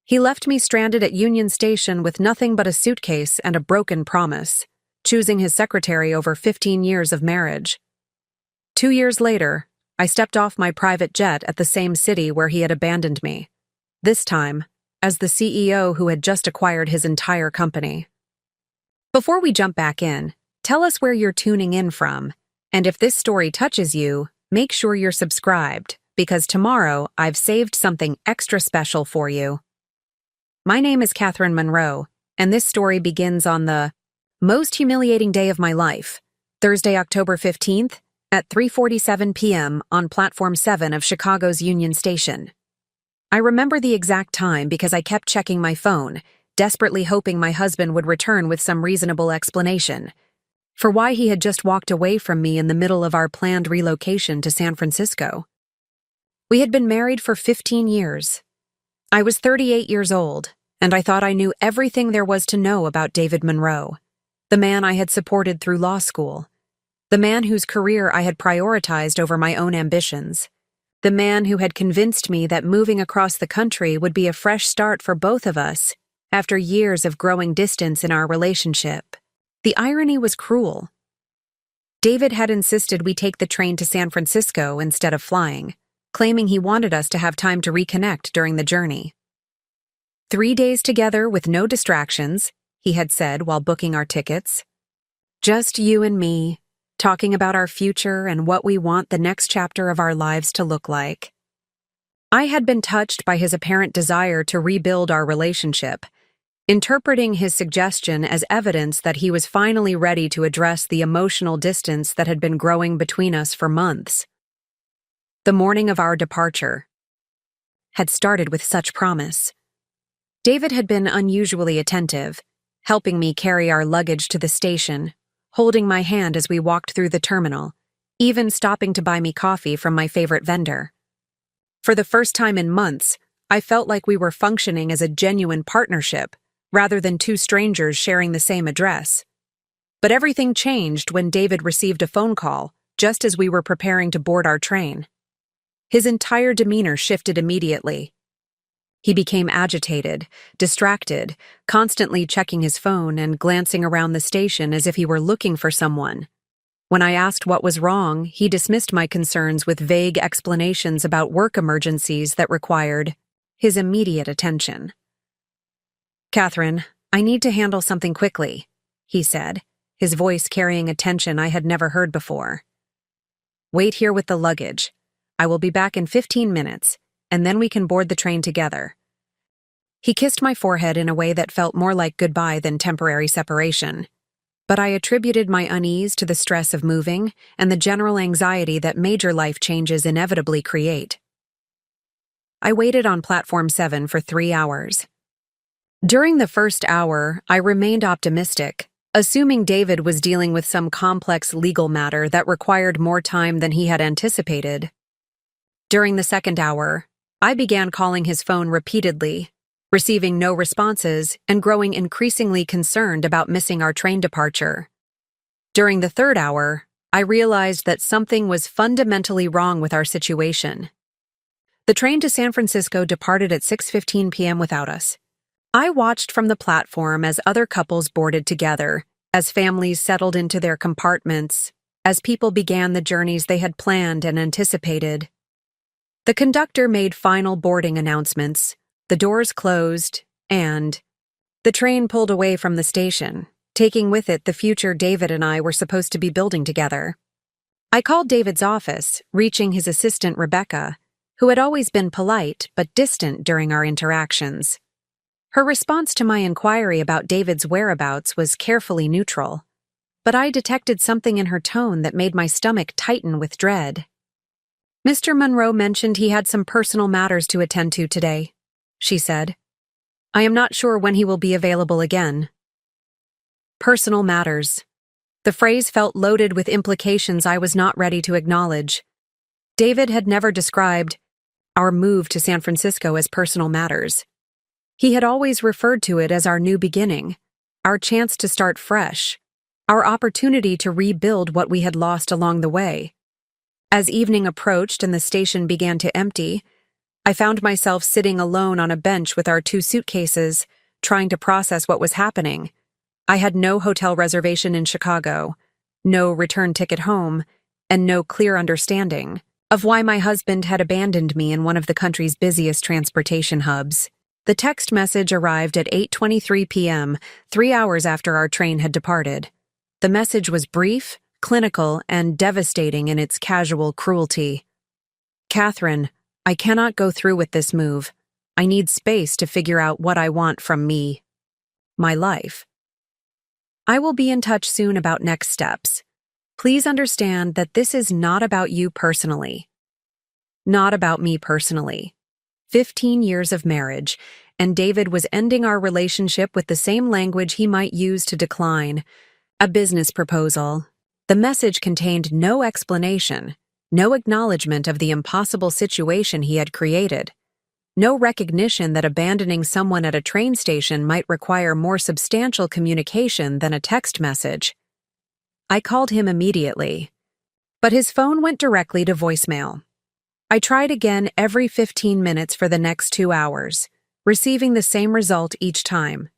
He left me stranded at Union Station with nothing but a suitcase and a broken promise, choosing his secretary over 15 years of marriage. 2 years later, I stepped off my private jet at the same city where he had abandoned me, this time as the CEO who had just acquired his entire company. Before we jump back in, tell us where you're tuning in from, and if this story touches you, make sure you're subscribed, because tomorrow I've saved something extra special for you. My name is Catherine Monroe, and this story begins on the most humiliating day of my life, Thursday, October 15th, at 3:47 p.m. on Platform 7 of Chicago's Union Station. I remember the exact time because I kept checking my phone, desperately hoping my husband would return with some reasonable explanation for why he had just walked away from me in the middle of our planned relocation to San Francisco. We had been married for 15 years. I was 38 years old, and I thought I knew everything there was to know about David Monroe, the man I had supported through law school, the man whose career I had prioritized over my own ambitions, the man who had convinced me that moving across the country would be a fresh start for both of us after years of growing distance in our relationship. The irony was cruel. David had insisted we take the train to San Francisco instead of flying, claiming he wanted us to have time to reconnect during the journey. 3 days together with no distractions, he had said while booking our tickets. Just you and me, talking about our future and what we want the next chapter of our lives to look like. I had been touched by his apparent desire to rebuild our relationship, interpreting his suggestion as evidence that he was finally ready to address the emotional distance that had been growing between us for months. The morning of our departure had started with such promise. David had been unusually attentive, helping me carry our luggage to the station, holding my hand as we walked through the terminal, even stopping to buy me coffee from my favorite vendor. For the first time in months, I felt like we were functioning as a genuine partnership, rather than two strangers sharing the same address. But everything changed when David received a phone call, just as we were preparing to board our train. His entire demeanor shifted immediately. He became agitated, distracted, constantly checking his phone and glancing around the station as if he were looking for someone. When I asked what was wrong, he dismissed my concerns with vague explanations about work emergencies that required his immediate attention. "Catherine, I need to handle something quickly," he said, his voice carrying a tension I had never heard before. "Wait here with the luggage. I will be back in 15 minutes, and then we can board the train together." He kissed my forehead in a way that felt more like goodbye than temporary separation. But I attributed my unease to the stress of moving and the general anxiety that major life changes inevitably create. I waited on Platform 7 for 3 hours. During the first hour, I remained optimistic, assuming David was dealing with some complex legal matter that required more time than he had anticipated. During the second hour, I began calling his phone repeatedly, receiving no responses and growing increasingly concerned about missing our train departure. During the third hour, I realized that something was fundamentally wrong with our situation. The train to San Francisco departed at 6:15 p.m. without us. I watched from the platform as other couples boarded together, as families settled into their compartments, as people began the journeys they had planned and anticipated. The conductor made final boarding announcements, the doors closed, and the train pulled away from the station, taking with it the future David and I were supposed to be building together. I called David's office, reaching his assistant Rebecca, who had always been polite but distant during our interactions. Her response to my inquiry about David's whereabouts was carefully neutral, but I detected something in her tone that made my stomach tighten with dread. "Mr. Monroe mentioned he had some personal matters to attend to today," she said. "I am not sure when he will be available again." Personal matters. The phrase felt loaded with implications I was not ready to acknowledge. David had never described our move to San Francisco as personal matters. He had always referred to it as our new beginning, our chance to start fresh, our opportunity to rebuild what we had lost along the way. As evening approached and the station began to empty, I found myself sitting alone on a bench with our 2 suitcases, trying to process what was happening. I had no hotel reservation in Chicago, no return ticket home, and no clear understanding of why my husband had abandoned me in one of the country's busiest transportation hubs. The text message arrived at 8:23 p.m., 3 hours after our train had departed. The message was brief, clinical, and devastating in its casual cruelty. "Catherine, I cannot go through with this move. I need space to figure out what I want from me. My life. I will be in touch soon about next steps. Please understand that this is not about you personally. Not about me personally. 15 years of marriage, and David was ending our relationship with the same language he might use to decline. A business proposal. The message contained no explanation, no acknowledgement of the impossible situation he had created, no recognition that abandoning someone at a train station might require more substantial communication than a text message. I called him immediately, but his phone went directly to voicemail. I tried again every 15 minutes for the next 2 hours, receiving the same result each time.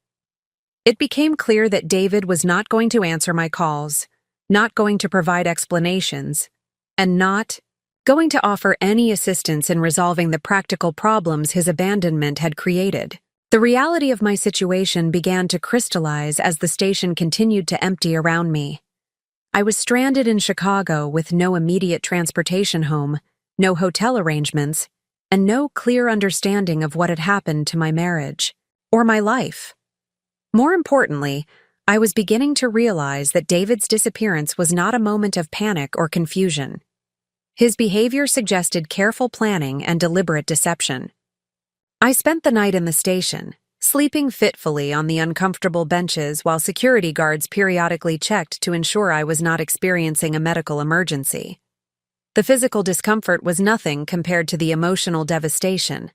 It became clear that David was not going to answer my calls, not going to provide explanations, and not going to offer any assistance in resolving the practical problems his abandonment had created. The reality of my situation began to crystallize as the station continued to empty around me. I was stranded in Chicago with no immediate transportation home, no hotel arrangements, and no clear understanding of what had happened to my marriage or my life. More importantly, I was beginning to realize that David's disappearance was not a moment of panic or confusion. His behavior suggested careful planning and deliberate deception. I spent the night in the station, sleeping fitfully on the uncomfortable benches while security guards periodically checked to ensure I was not experiencing a medical emergency. The physical discomfort was nothing compared to the emotional devastation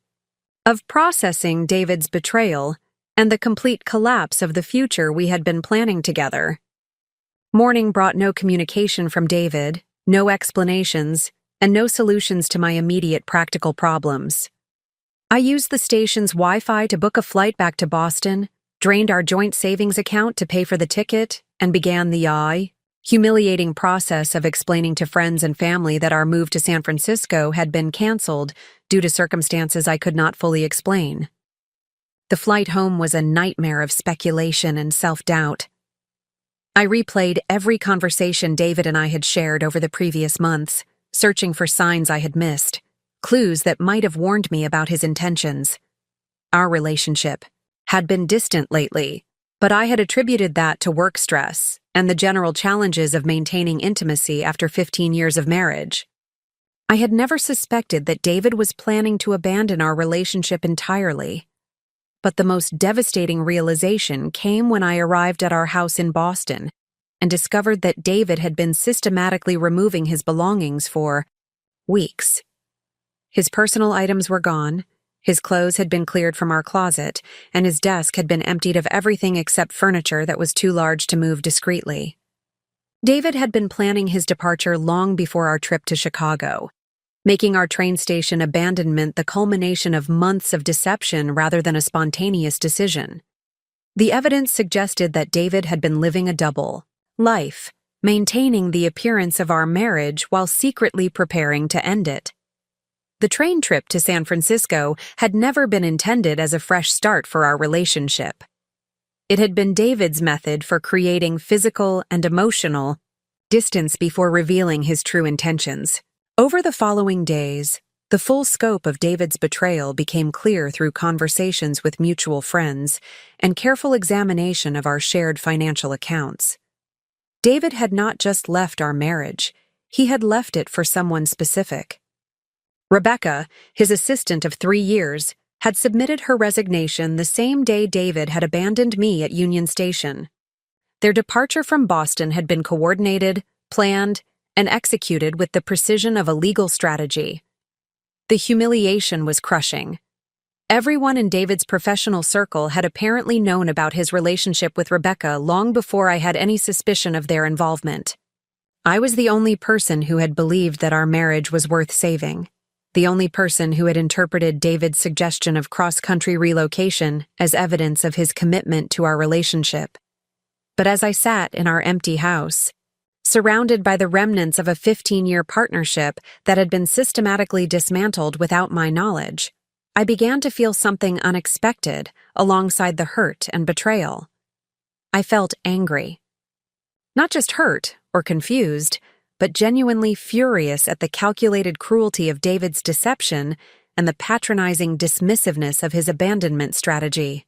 of processing David's betrayal and the complete collapse of the future we had been planning together. Morning brought no communication from David, no explanations, and no solutions to my immediate practical problems. I used the station's Wi-Fi to book a flight back to Boston, drained our joint savings account to pay for the ticket, and began the humiliating process of explaining to friends and family that our move to San Francisco had been canceled due to circumstances I could not fully explain. The flight home was a nightmare of speculation and self-doubt. I replayed every conversation David and I had shared over the previous months, searching for signs I had missed, clues that might have warned me about his intentions. Our relationship had been distant lately, but I had attributed that to work stress and the general challenges of maintaining intimacy after 15 years of marriage. I had never suspected that David was planning to abandon our relationship entirely. But the most devastating realization came when I arrived at our house in Boston and discovered that David had been systematically removing his belongings for weeks. His personal items were gone, his clothes had been cleared from our closet, and his desk had been emptied of everything except furniture that was too large to move discreetly. David had been planning his departure long before our trip to Chicago, making our train station abandonment the culmination of months of deception rather than a spontaneous decision. The evidence suggested that David had been living a double life, maintaining the appearance of our marriage while secretly preparing to end it. The train trip to San Francisco had never been intended as a fresh start for our relationship. It had been David's method for creating physical and emotional distance before revealing his true intentions. Over the following days, the full scope of David's betrayal became clear through conversations with mutual friends and careful examination of our shared financial accounts. David had not just left our marriage, he had left it for someone specific. Rebecca, his assistant of 3 years, had submitted her resignation the same day David had abandoned me at Union Station. Their departure from Boston had been coordinated, planned, and executed with the precision of a legal strategy. The humiliation was crushing. Everyone in David's professional circle had apparently known about his relationship with Rebecca long before I had any suspicion of their involvement. I was the only person who had believed that our marriage was worth saving. the only person who had interpreted David's suggestion of cross-country relocation as evidence of his commitment to our relationship. But as I sat in our empty house, surrounded by the remnants of a 15-year partnership that had been systematically dismantled without my knowledge, I began to feel something unexpected alongside the hurt and betrayal. I felt angry. Not just hurt or confused, but genuinely furious at the calculated cruelty of David's deception and the patronizing dismissiveness of his abandonment strategy.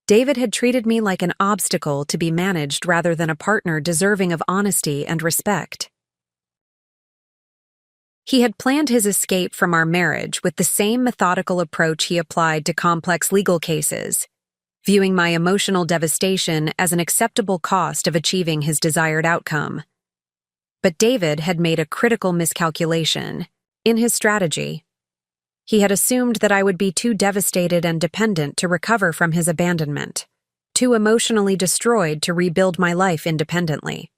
David had treated me like an obstacle to be managed rather than a partner deserving of honesty and respect. He had planned his escape from our marriage with the same methodical approach he applied to complex legal cases, viewing my emotional devastation as an acceptable cost of achieving his desired outcome. But David had made a critical miscalculation in his strategy. He had assumed that I would be too devastated and dependent to recover from his abandonment, too emotionally destroyed to rebuild my life independently.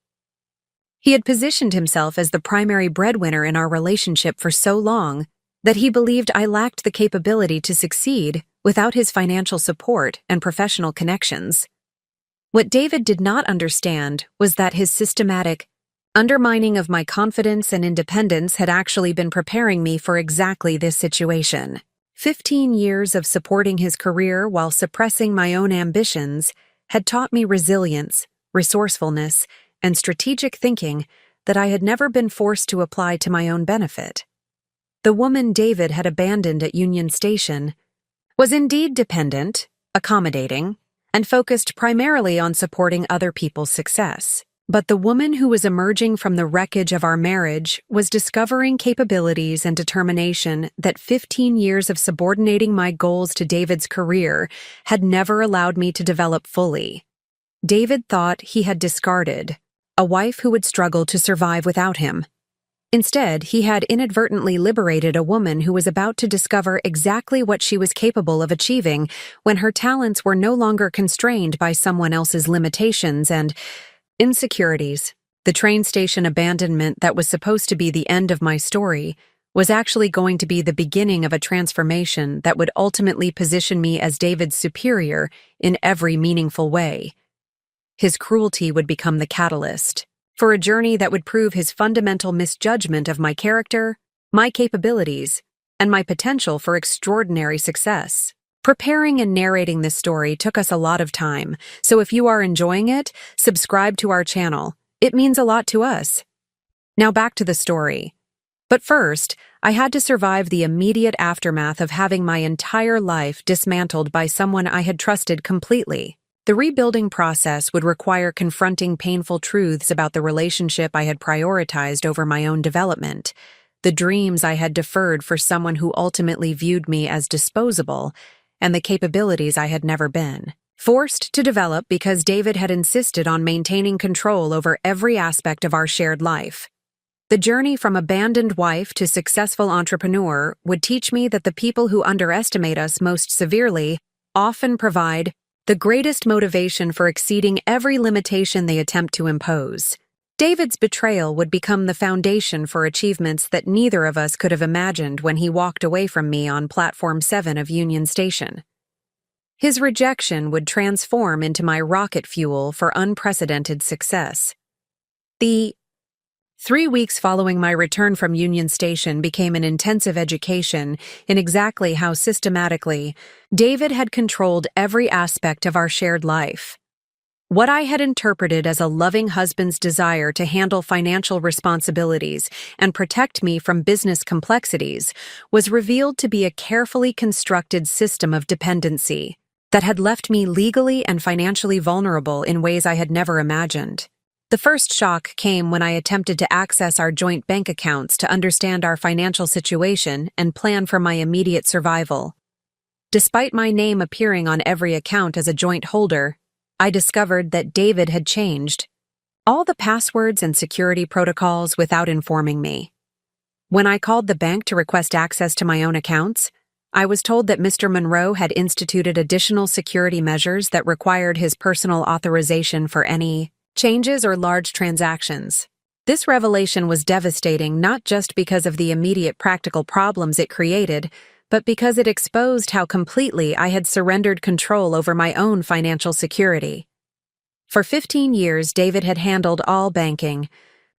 He had positioned himself as the primary breadwinner in our relationship for so long that he believed I lacked the capability to succeed without his financial support and professional connections. What David did not understand was that his systematic undermining of my confidence and independence had actually been preparing me for exactly this situation. 15 years of supporting his career while suppressing my own ambitions had taught me resilience, resourcefulness, and strategic thinking that I had never been forced to apply to my own benefit. The woman David had abandoned at Union Station was indeed dependent, accommodating, and focused primarily on supporting other people's success. But the woman who was emerging from the wreckage of our marriage was discovering capabilities and determination that 15 years of subordinating my goals to David's career had never allowed me to develop fully. David thought he had discarded a wife who would struggle to survive without him. Instead, he had inadvertently liberated a woman who was about to discover exactly what she was capable of achieving when her talents were no longer constrained by someone else's limitations and insecurities. The train station abandonment that was supposed to be the end of my story was actually going to be the beginning of a transformation that would ultimately position me as David's superior in every meaningful way. His cruelty would become the catalyst for a journey that would prove his fundamental misjudgment of my character, my capabilities, and my potential for extraordinary success. Preparing and narrating this story took us a lot of time, so if you are enjoying it, subscribe to our channel. It means a lot to us. Now back to the story. But first, I had to survive the immediate aftermath of having my entire life dismantled by someone I had trusted completely. The rebuilding process would require confronting painful truths about the relationship I had prioritized over my own development, the dreams I had deferred for someone who ultimately viewed me as disposable, and the capabilities I had never been forced to develop because David had insisted on maintaining control over every aspect of our shared life. The journey from abandoned wife to successful entrepreneur would teach me that the people who underestimate us most severely often provide the greatest motivation for exceeding every limitation they attempt to impose. David's betrayal would become the foundation for achievements that neither of us could have imagined when he walked away from me on Platform 7 of Union Station. His rejection would transform into my rocket fuel for unprecedented success. The 3 weeks following my return from Union Station became an intensive education in exactly how systematically David had controlled every aspect of our shared life. What I had interpreted as a loving husband's desire to handle financial responsibilities and protect me from business complexities was revealed to be a carefully constructed system of dependency that had left me legally and financially vulnerable in ways I had never imagined. The first shock came when I attempted to access our joint bank accounts to understand our financial situation and plan for my immediate survival. Despite my name appearing on every account as a joint holder, I discovered that David had changed all the passwords and security protocols without informing me. When I called the bank to request access to my own accounts, I was told that Mr. Monroe had instituted additional security measures that required his personal authorization for any changes or large transactions. This revelation was devastating not just because of the immediate practical problems it created, but because it exposed how completely I had surrendered control over my own financial security. For 15 years, David had handled all banking,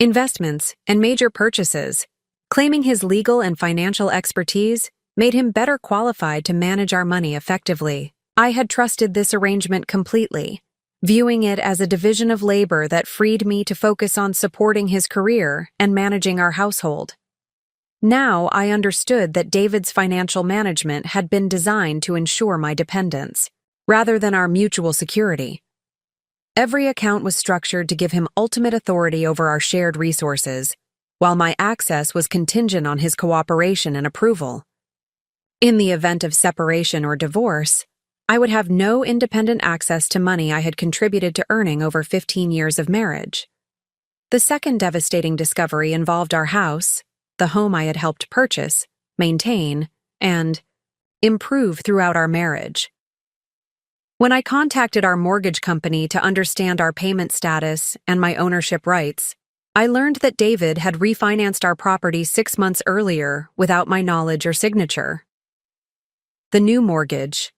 investments, and major purchases, claiming his legal and financial expertise made him better qualified to manage our money effectively. I had trusted this arrangement completely, viewing it as a division of labor that freed me to focus on supporting his career and managing our household. Now I understood that David's financial management had been designed to ensure my dependence, rather than our mutual security. Every account was structured to give him ultimate authority over our shared resources, while my access was contingent on his cooperation and approval. In the event of separation or divorce, I would have no independent access to money I had contributed to earning over 15 years of marriage. The second devastating discovery involved our house, the home I had helped purchase, maintain, and improve throughout our marriage. When I contacted our mortgage company to understand our payment status and my ownership rights, I learned that David had refinanced our property 6 months earlier without my knowledge or signature. The new mortgage.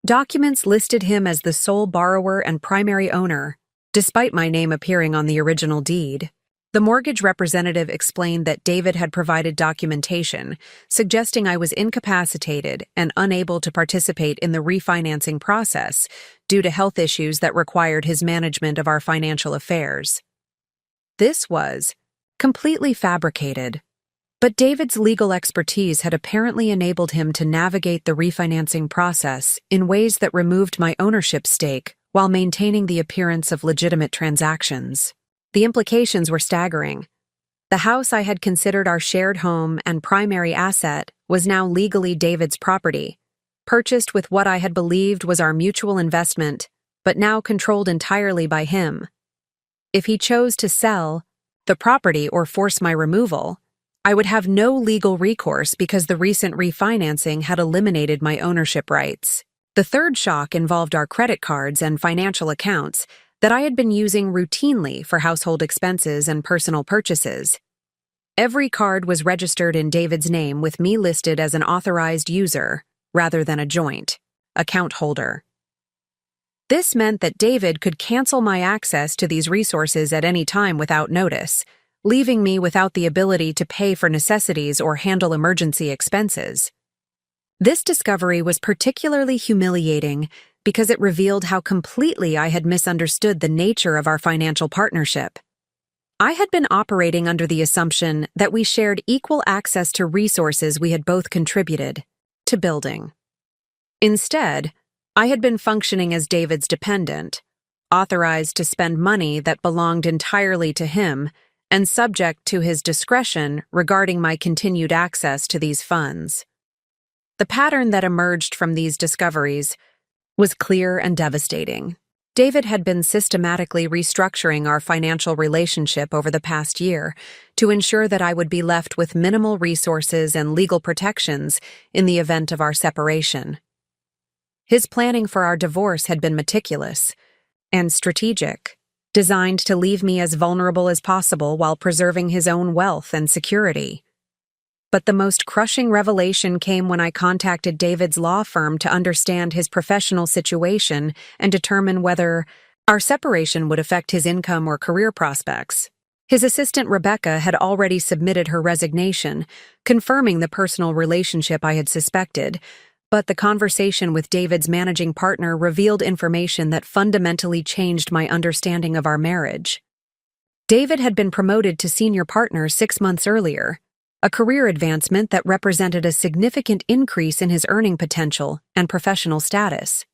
Documents listed him as the sole borrower and primary owner, despite my name appearing on the original deed. The mortgage representative explained that David had provided documentation, suggesting I was incapacitated and unable to participate in the refinancing process due to health issues that required his management of our financial affairs. This was completely fabricated, but David's legal expertise had apparently enabled him to navigate the refinancing process in ways that removed my ownership stake while maintaining the appearance of legitimate transactions. The implications were staggering. The house I had considered our shared home and primary asset was now legally David's property, purchased with what I had believed was our mutual investment, but now controlled entirely by him. If he chose to sell the property or force my removal, I would have no legal recourse because the recent refinancing had eliminated my ownership rights. The third shock involved our credit cards and financial accounts that I had been using routinely for household expenses and personal purchases. Every card was registered in David's name with me listed as an authorized user rather than a joint account holder. This meant that David could cancel my access to these resources at any time without notice, leaving me without the ability to pay for necessities or handle emergency expenses. This discovery was particularly humiliating because it revealed how completely I had misunderstood the nature of our financial partnership. I had been operating under the assumption that we shared equal access to resources we had both contributed to building. Instead, I had been functioning as David's dependent, authorized to spend money that belonged entirely to him and subject to his discretion regarding my continued access to these funds. The pattern that emerged from these discoveries was clear and devastating. David had been systematically restructuring our financial relationship over the past year to ensure that I would be left with minimal resources and legal protections in the event of our separation. His planning for our divorce had been meticulous and strategic, designed to leave me as vulnerable as possible while preserving his own wealth and security. But the most crushing revelation came when I contacted David's law firm to understand his professional situation and determine whether our separation would affect his income or career prospects. His assistant Rebecca had already submitted her resignation, confirming the personal relationship I had suspected, but the conversation with David's managing partner revealed information that fundamentally changed my understanding of our marriage. David had been promoted to senior partner 6 months earlier, a career advancement that represented a significant increase in his earning potential and professional status.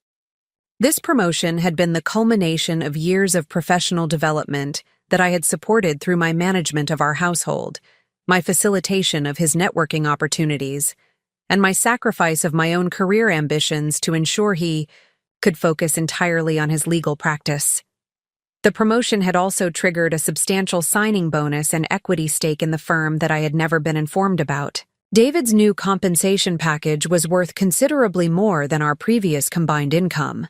This promotion had been the culmination of years of professional development that I had supported through my management of our household, my facilitation of his networking opportunities, and my sacrifice of my own career ambitions to ensure he could focus entirely on his legal practice. The promotion had also triggered a substantial signing bonus and equity stake in the firm that I had never been informed about. David's new compensation package was worth considerably more than our previous combined income,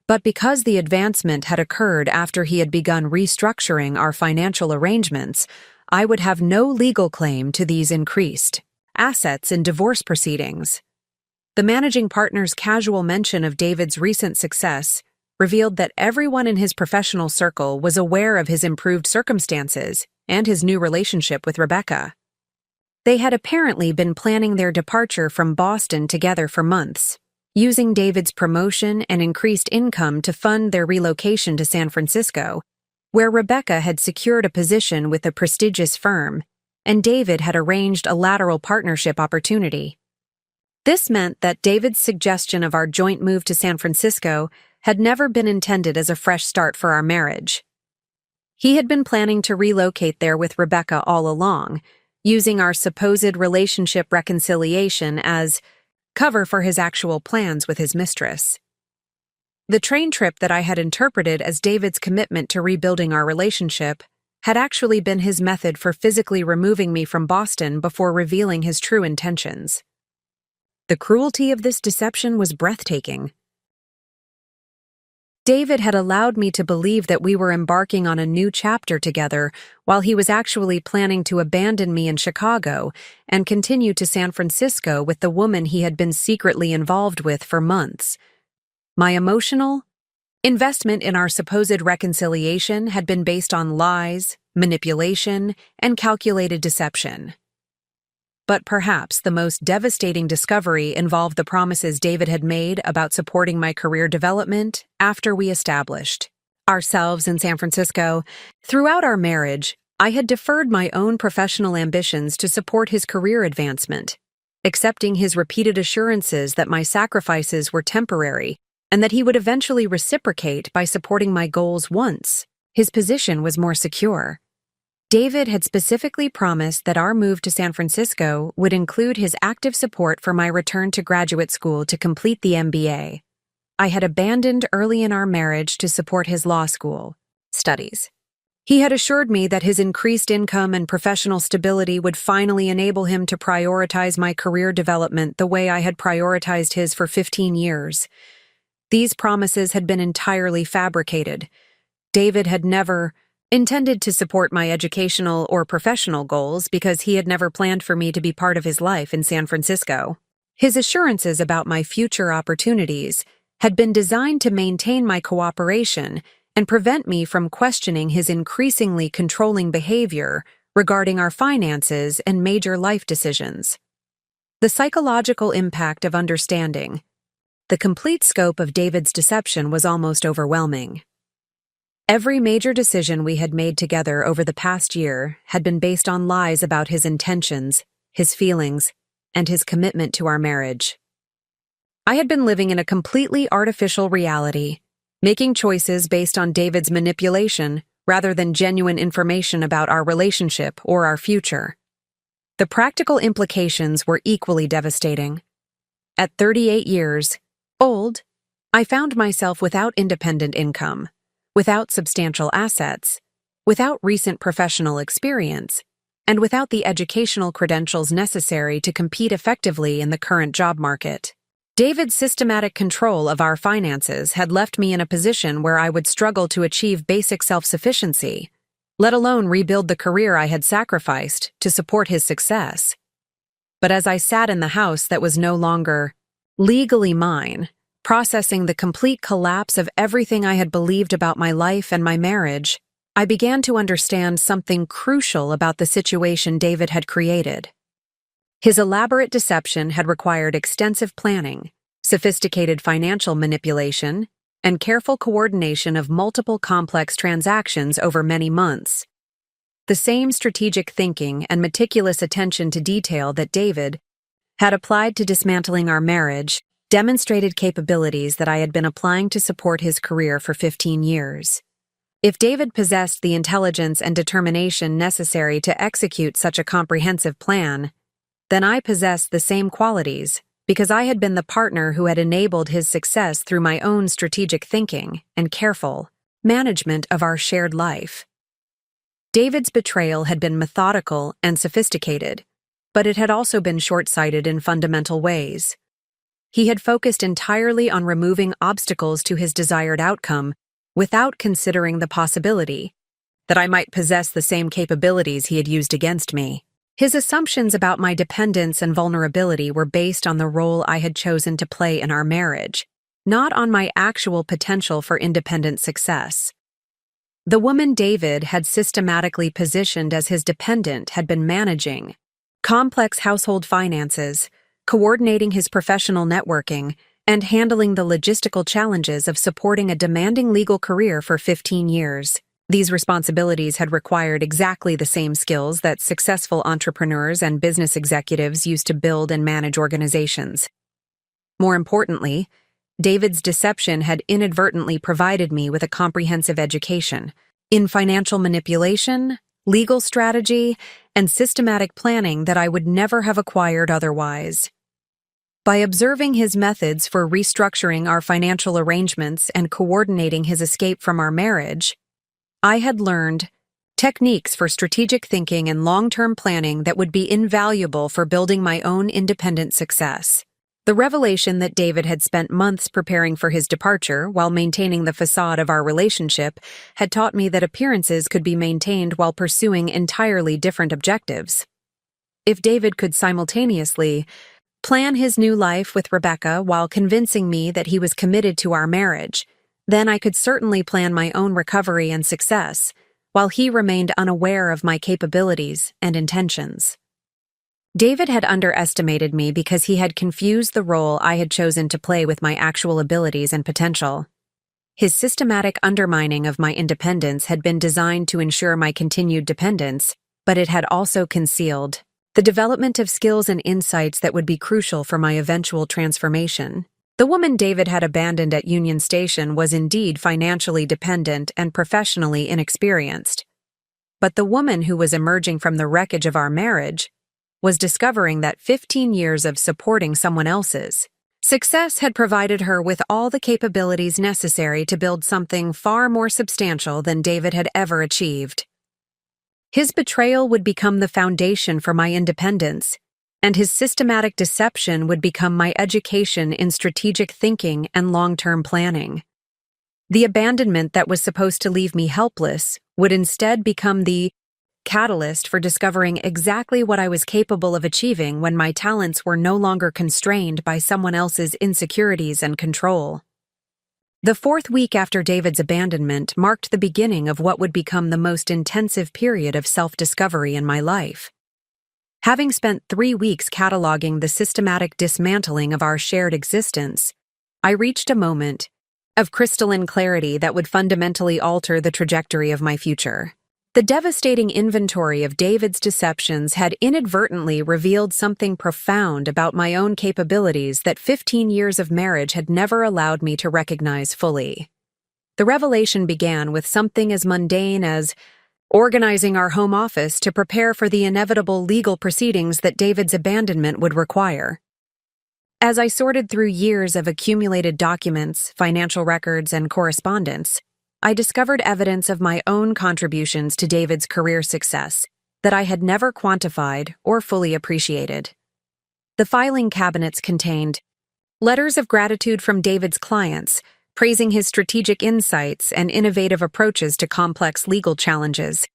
But because the advancement had occurred after he had begun restructuring our financial arrangements, I would have no legal claim to these increased assets in divorce proceedings. The managing partner's casual mention of David's recent success revealed that everyone in his professional circle was aware of his improved circumstances and his new relationship with Rebecca. They had apparently been planning their departure from Boston together for months, using David's promotion and increased income to fund their relocation to San Francisco, where Rebecca had secured a position with a prestigious firm, and David had arranged a lateral partnership opportunity. This meant that David's suggestion of our joint move to San Francisco had never been intended as a fresh start for our marriage. He had been planning to relocate there with Rebecca all along, using our supposed relationship reconciliation as cover for his actual plans with his mistress. The train trip that I had interpreted as David's commitment to rebuilding our relationship had actually been his method for physically removing me from Boston before revealing his true intentions. The cruelty of this deception was breathtaking. David had allowed me to believe that we were embarking on a new chapter together while he was actually planning to abandon me in Chicago and continue to San Francisco with the woman he had been secretly involved with for months. My emotional investment in our supposed reconciliation had been based on lies, manipulation, and calculated deception. But perhaps the most devastating discovery involved the promises David had made about supporting my career development after we established ourselves in San Francisco. Throughout our marriage, I had deferred my own professional ambitions to support his career advancement, accepting his repeated assurances that my sacrifices were temporary and that he would eventually reciprocate by supporting my goals once his position was more secure. David had specifically promised that our move to San Francisco would include his active support for my return to graduate school to complete the MBA. I had abandoned early in our marriage to support his law school studies. He had assured me that his increased income and professional stability would finally enable him to prioritize my career development the way I had prioritized his for 15 years. These promises had been entirely fabricated. David had never intended to support my educational or professional goals because he had never planned for me to be part of his life in San Francisco. His assurances about my future opportunities had been designed to maintain my cooperation and prevent me from questioning his increasingly controlling behavior regarding our finances and major life decisions. The psychological impact of understanding the complete scope of David's deception was almost overwhelming. Every major decision we had made together over the past year had been based on lies about his intentions, his feelings, and his commitment to our marriage. I had been living in a completely artificial reality, making choices based on David's manipulation rather than genuine information about our relationship or our future. The practical implications were equally devastating. At 38 years old, I found myself without independent income, without substantial assets, without recent professional experience, and without the educational credentials necessary to compete effectively in the current job market. David's systematic control of our finances had left me in a position where I would struggle to achieve basic self-sufficiency, let alone rebuild the career I had sacrificed to support his success. But as I sat in the house that was no longer legally mine, processing the complete collapse of everything I had believed about my life and my marriage, I began to understand something crucial about the situation David had created. His elaborate deception had required extensive planning, sophisticated financial manipulation, and careful coordination of multiple complex transactions over many months. The same strategic thinking and meticulous attention to detail that David had applied to dismantling our marriage demonstrated capabilities that I had been applying to support his career for 15 years. If David possessed the intelligence and determination necessary to execute such a comprehensive plan, then I possessed the same qualities because I had been the partner who had enabled his success through my own strategic thinking and careful management of our shared life. David's betrayal had been methodical and sophisticated, but it had also been short-sighted in fundamental ways. He had focused entirely on removing obstacles to his desired outcome without considering the possibility that I might possess the same capabilities he had used against me. His assumptions about my dependence and vulnerability were based on the role I had chosen to play in our marriage, not on my actual potential for independent success. The woman David had systematically positioned as his dependent had been managing complex household finances, coordinating his professional networking, and handling the logistical challenges of supporting a demanding legal career for 15 years. These responsibilities had required exactly the same skills that successful entrepreneurs and business executives use to build and manage organizations. More importantly, David's deception had inadvertently provided me with a comprehensive education in financial manipulation, legal strategy, and systematic planning that I would never have acquired otherwise. By observing his methods for restructuring our financial arrangements and coordinating his escape from our marriage, I had learned techniques for strategic thinking and long-term planning that would be invaluable for building my own independent success. The revelation that David had spent months preparing for his departure while maintaining the facade of our relationship had taught me that appearances could be maintained while pursuing entirely different objectives. If David could simultaneously plan his new life with Rebecca while convincing me that he was committed to our marriage, then I could certainly plan my own recovery and success, while he remained unaware of my capabilities and intentions. David had underestimated me because he had confused the role I had chosen to play with my actual abilities and potential. His systematic undermining of my independence had been designed to ensure my continued dependence, but it had also concealed the development of skills and insights that would be crucial for my eventual transformation. The woman David had abandoned at Union Station was indeed financially dependent and professionally inexperienced. But the woman who was emerging from the wreckage of our marriage was discovering that 15 years of supporting someone else's success had provided her with all the capabilities necessary to build something far more substantial than David had ever achieved. His betrayal would become the foundation for my independence, and his systematic deception would become my education in strategic thinking and long-term planning. The abandonment that was supposed to leave me helpless would instead become the catalyst for discovering exactly what I was capable of achieving when my talents were no longer constrained by someone else's insecurities and control. The 4th week after David's abandonment marked the beginning of what would become the most intensive period of self-discovery in my life. Having spent 3 weeks cataloging the systematic dismantling of our shared existence, I reached a moment of crystalline clarity that would fundamentally alter the trajectory of my future. The devastating inventory of David's deceptions had inadvertently revealed something profound about my own capabilities that 15 years of marriage had never allowed me to recognize fully. The revelation began with something as mundane as organizing our home office to prepare for the inevitable legal proceedings that David's abandonment would require. As I sorted through years of accumulated documents, financial records, and correspondence, I discovered evidence of my own contributions to David's career success that I had never quantified or fully appreciated. The filing cabinets contained letters of gratitude from David's clients, praising his strategic insights and innovative approaches to complex legal challenges.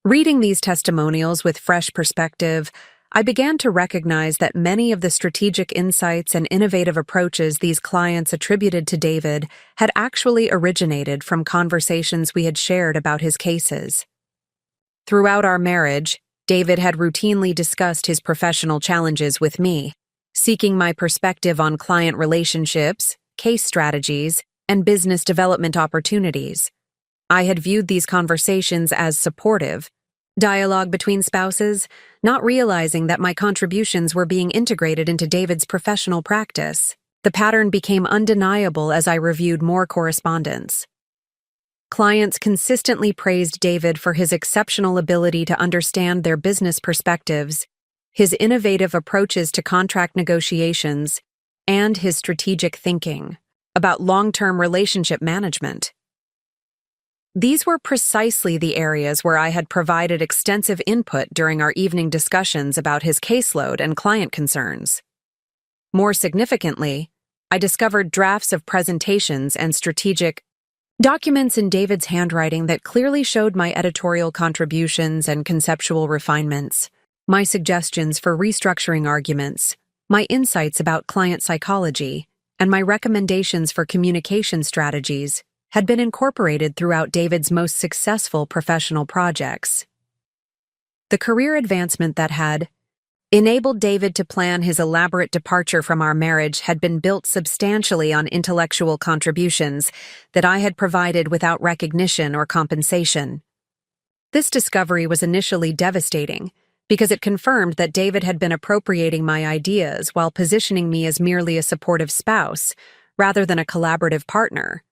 Reading these testimonials with fresh perspective, I began to recognize that many of the strategic insights and innovative approaches these clients attributed to David had actually originated from conversations we had shared about his cases. Throughout our marriage, David had routinely discussed his professional challenges with me, seeking my perspective on client relationships, case strategies, and business development opportunities. I had viewed these conversations as supportive dialogue between spouses, not realizing that my contributions were being integrated into David's professional practice. The pattern became undeniable as I reviewed more correspondence. Clients consistently praised David for his exceptional ability to understand their business perspectives, his innovative approaches to contract negotiations, and his strategic thinking about long-term relationship management. These were precisely the areas where I had provided extensive input during our evening discussions about his caseload and client concerns. More significantly, I discovered drafts of presentations and strategic documents in David's handwriting that clearly showed my editorial contributions and conceptual refinements, my suggestions for restructuring arguments, my insights about client psychology, and my recommendations for communication strategies had been incorporated throughout David's most successful professional projects. The career advancement that had enabled David to plan his elaborate departure from our marriage had been built substantially on intellectual contributions that I had provided without recognition or compensation. This discovery was initially devastating because it confirmed that David had been appropriating my ideas while positioning me as merely a supportive spouse rather than a collaborative partner.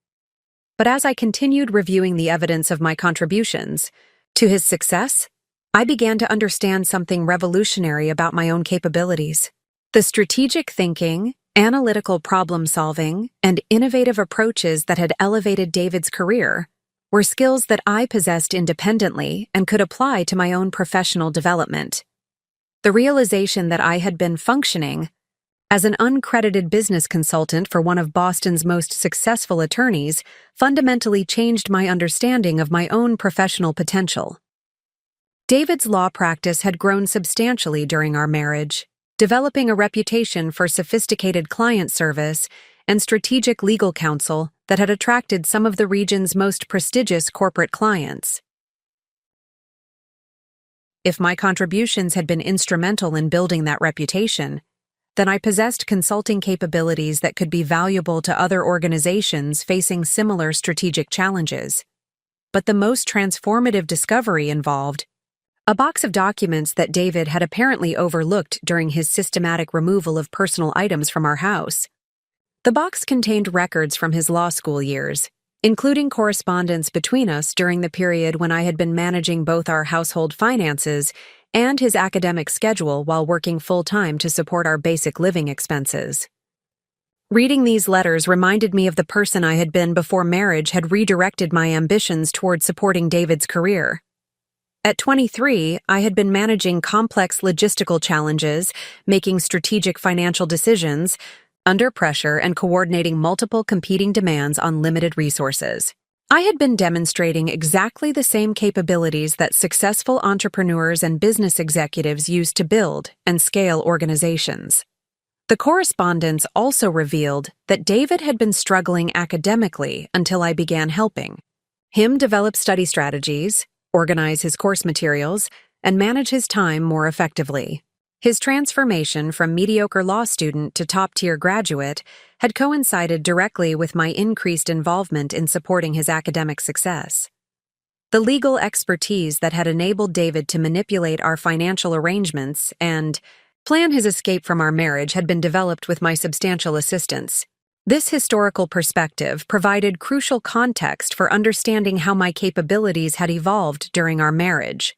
But as I continued reviewing the evidence of my contributions to his success, I began to understand something revolutionary about my own capabilities. The strategic thinking, analytical problem-solving, and innovative approaches that had elevated David's career were skills that I possessed independently and could apply to my own professional development. The realization that I had been functioning as an uncredited business consultant for one of Boston's most successful attorneys fundamentally changed my understanding of my own professional potential. David's law practice had grown substantially during our marriage, developing a reputation for sophisticated client service and strategic legal counsel that had attracted some of the region's most prestigious corporate clients. If my contributions had been instrumental in building that reputation, then I possessed consulting capabilities that could be valuable to other organizations facing similar strategic challenges. But the most transformative discovery involved a box of documents that David had apparently overlooked during his systematic removal of personal items from our house. The box contained records from his law school years, including correspondence between us during the period when I had been managing both our household finances and his academic schedule while working full-time to support our basic living expenses. Reading these letters reminded me of the person I had been before marriage had redirected my ambitions toward supporting David's career. At 23, I had been managing complex logistical challenges, making strategic financial decisions, under pressure and coordinating multiple competing demands on limited resources. I had been demonstrating exactly the same capabilities that successful entrepreneurs and business executives use to build and scale organizations. The correspondence also revealed that David had been struggling academically until I began helping him develop study strategies, organize his course materials, and manage his time more effectively. His transformation from mediocre law student to top-tier graduate had coincided directly with my increased involvement in supporting his academic success. The legal expertise that had enabled David to manipulate our financial arrangements and plan his escape from our marriage had been developed with my substantial assistance. This historical perspective provided crucial context for understanding how my capabilities had evolved during our marriage.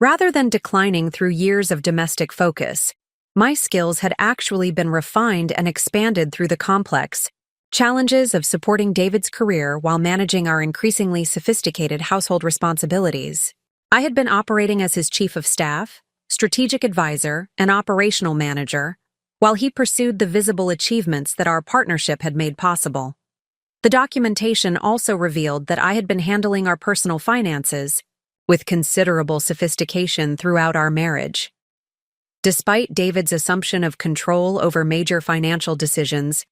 Rather than declining through years of domestic focus, my skills had actually been refined and expanded through the complex challenges of supporting David's career while managing our increasingly sophisticated household responsibilities. I had been operating as his chief of staff, strategic advisor, and operational manager, while he pursued the visible achievements that our partnership had made possible. The documentation also revealed that I had been handling our personal finances with considerable sophistication throughout our marriage. Despite David's assumption of control over major financial decisions,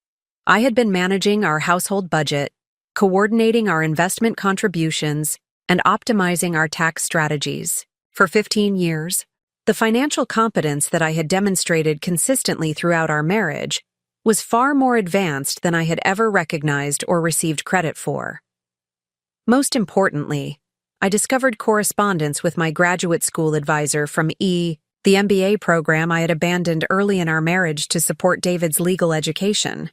I had been managing our household budget, coordinating our investment contributions, and optimizing our tax strategies. For 15 years, the financial competence that I had demonstrated consistently throughout our marriage was far more advanced than I had ever recognized or received credit for. Most importantly, I discovered correspondence with my graduate school advisor from the MBA program I had abandoned early in our marriage to support David's legal education.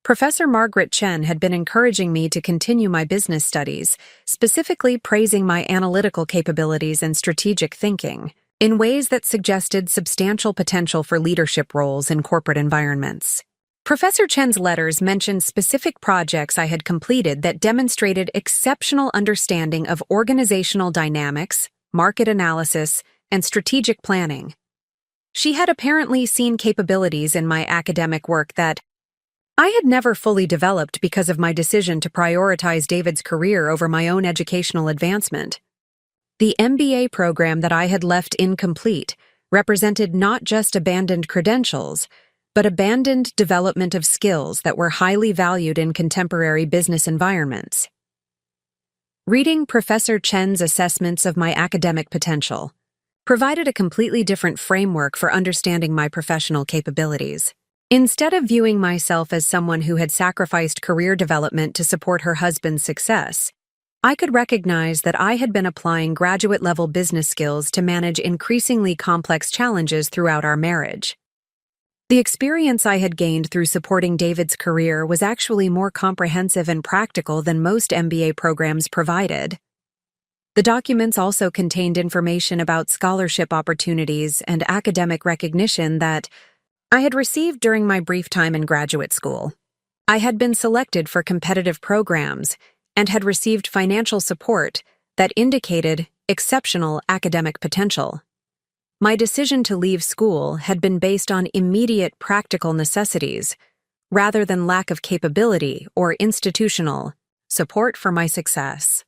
Professor Margaret Chen had been encouraging me to continue my business studies, specifically praising my analytical capabilities and strategic thinking, in ways that suggested substantial potential for leadership roles in corporate environments. Professor Chen's letters mentioned specific projects I had completed that demonstrated exceptional understanding of organizational dynamics, market analysis, and strategic planning. She had apparently seen capabilities in my academic work that I had never fully developed because of my decision to prioritize David's career over my own educational advancement. The MBA program that I had left incomplete represented not just abandoned credentials, but abandoned development of skills that were highly valued in contemporary business environments. Reading Professor Chen's assessments of my academic potential provided a completely different framework for understanding my professional capabilities. Instead of viewing myself as someone who had sacrificed career development to support her husband's success, I could recognize that I had been applying graduate-level business skills to manage increasingly complex challenges throughout our marriage. The experience I had gained through supporting David's career was actually more comprehensive and practical than most MBA programs provided. The documents also contained information about scholarship opportunities and academic recognition that I had received during my brief time in graduate school. I had been selected for competitive programs and had received financial support that indicated exceptional academic potential. My decision to leave school had been based on immediate practical necessities, rather than lack of capability or institutional support for my success.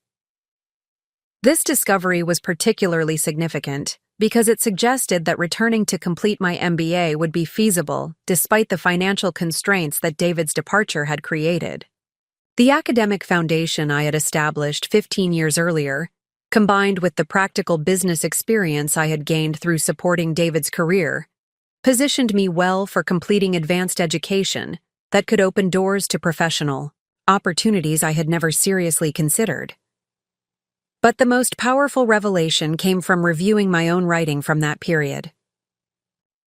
This discovery was particularly significant because it suggested that returning to complete my MBA would be feasible despite the financial constraints that David's departure had created. The academic foundation I had established 15 years earlier, combined with the practical business experience I had gained through supporting David's career, positioned me well for completing advanced education that could open doors to professional opportunities I had never seriously considered. But the most powerful revelation came from reviewing my own writing from that period.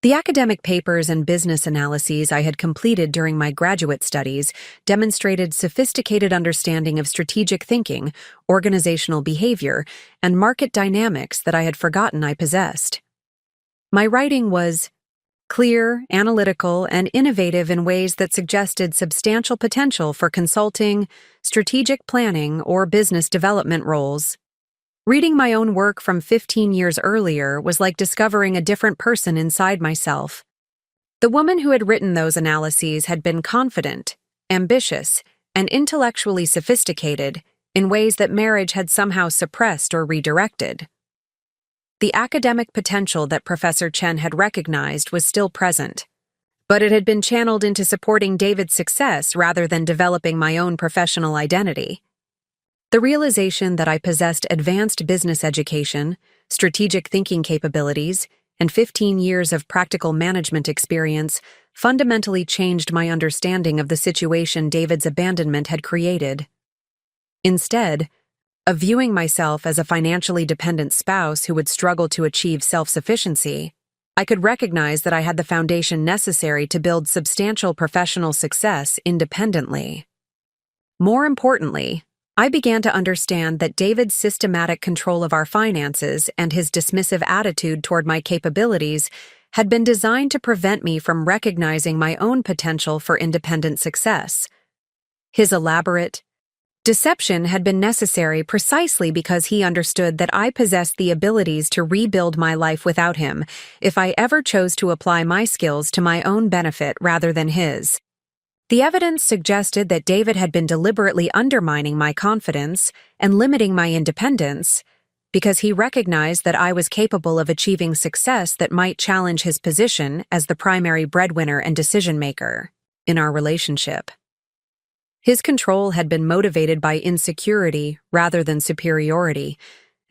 The academic papers and business analyses I had completed during my graduate studies demonstrated sophisticated understanding of strategic thinking, organizational behavior, and market dynamics that I had forgotten I possessed. My writing was clear, analytical, and innovative in ways that suggested substantial potential for consulting, strategic planning, or business development roles. Reading my own work from 15 years earlier was like discovering a different person inside myself. The woman who had written those analyses had been confident, ambitious, and intellectually sophisticated in ways that marriage had somehow suppressed or redirected. The academic potential that Professor Chen had recognized was still present, but it had been channeled into supporting David's success rather than developing my own professional identity. The realization that I possessed advanced business education, strategic thinking capabilities, and 15 years of practical management experience fundamentally changed my understanding of the situation David's abandonment had created. Instead of viewing myself as a financially dependent spouse who would struggle to achieve self-sufficiency, I could recognize that I had the foundation necessary to build substantial professional success independently. More importantly, I began to understand that David's systematic control of our finances and his dismissive attitude toward my capabilities had been designed to prevent me from recognizing my own potential for independent success. His elaborate deception had been necessary precisely because he understood that I possessed the abilities to rebuild my life without him if I ever chose to apply my skills to my own benefit rather than his. The evidence suggested that David had been deliberately undermining my confidence and limiting my independence because he recognized that I was capable of achieving success that might challenge his position as the primary breadwinner and decision-maker in our relationship. His control had been motivated by insecurity rather than superiority,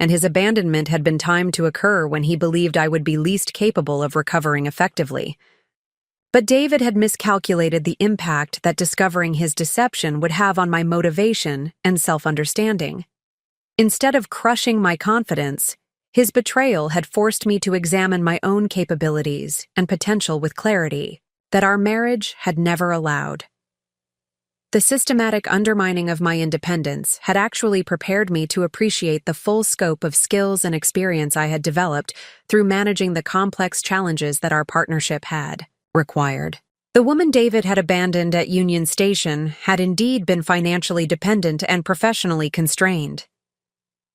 and his abandonment had been timed to occur when he believed I would be least capable of recovering effectively. But David had miscalculated the impact that discovering his deception would have on my motivation and self-understanding. Instead of crushing my confidence, his betrayal had forced me to examine my own capabilities and potential with clarity that our marriage had never allowed. The systematic undermining of my independence had actually prepared me to appreciate the full scope of skills and experience I had developed through managing the complex challenges that our partnership had required. The woman David had abandoned at Union Station had indeed been financially dependent and professionally constrained.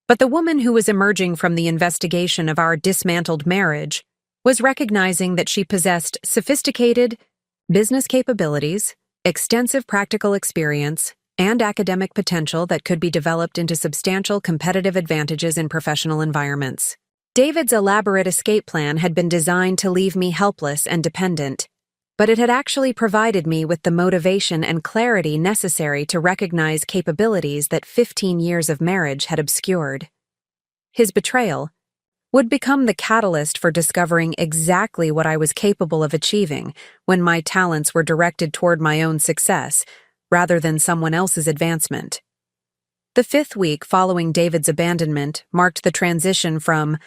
But the woman who was emerging from the investigation of our dismantled marriage was recognizing that she possessed sophisticated business capabilities, extensive practical experience, and academic potential that could be developed into substantial competitive advantages in professional environments. David's elaborate escape plan had been designed to leave me helpless and dependent, but it had actually provided me with the motivation and clarity necessary to recognize capabilities that 15 years of marriage had obscured. His betrayal would become the catalyst for discovering exactly what I was capable of achieving when my talents were directed toward my own success rather than someone else's advancement. The 5th week following David's abandonment marked the transition from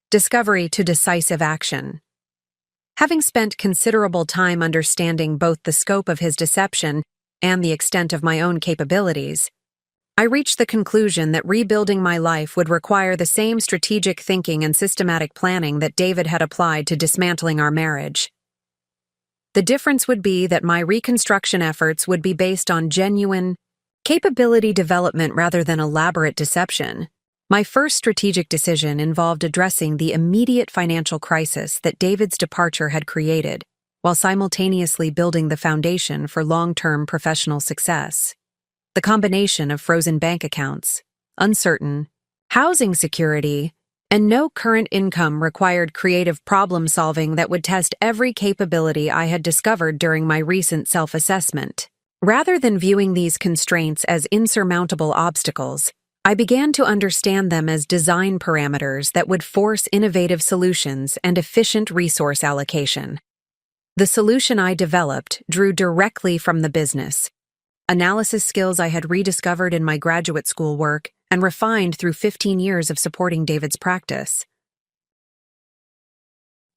discovery to decisive action. Having spent considerable time understanding both the scope of his deception and the extent of my own capabilities, I reached the conclusion that rebuilding my life would require the same strategic thinking and systematic planning that David had applied to dismantling our marriage. The difference would be that my reconstruction efforts would be based on genuine capability development rather than elaborate deception. My first strategic decision involved addressing the immediate financial crisis that David's departure had created, while simultaneously building the foundation for long-term professional success. The combination of frozen bank accounts, uncertain housing security, and no current income required creative problem-solving that would test every capability I had discovered during my recent self-assessment. Rather than viewing these constraints as insurmountable obstacles, I began to understand them as design parameters that would force innovative solutions and efficient resource allocation. The solution I developed drew directly from the business analysis skills I had rediscovered in my graduate school work and refined through 15 years of supporting David's practice.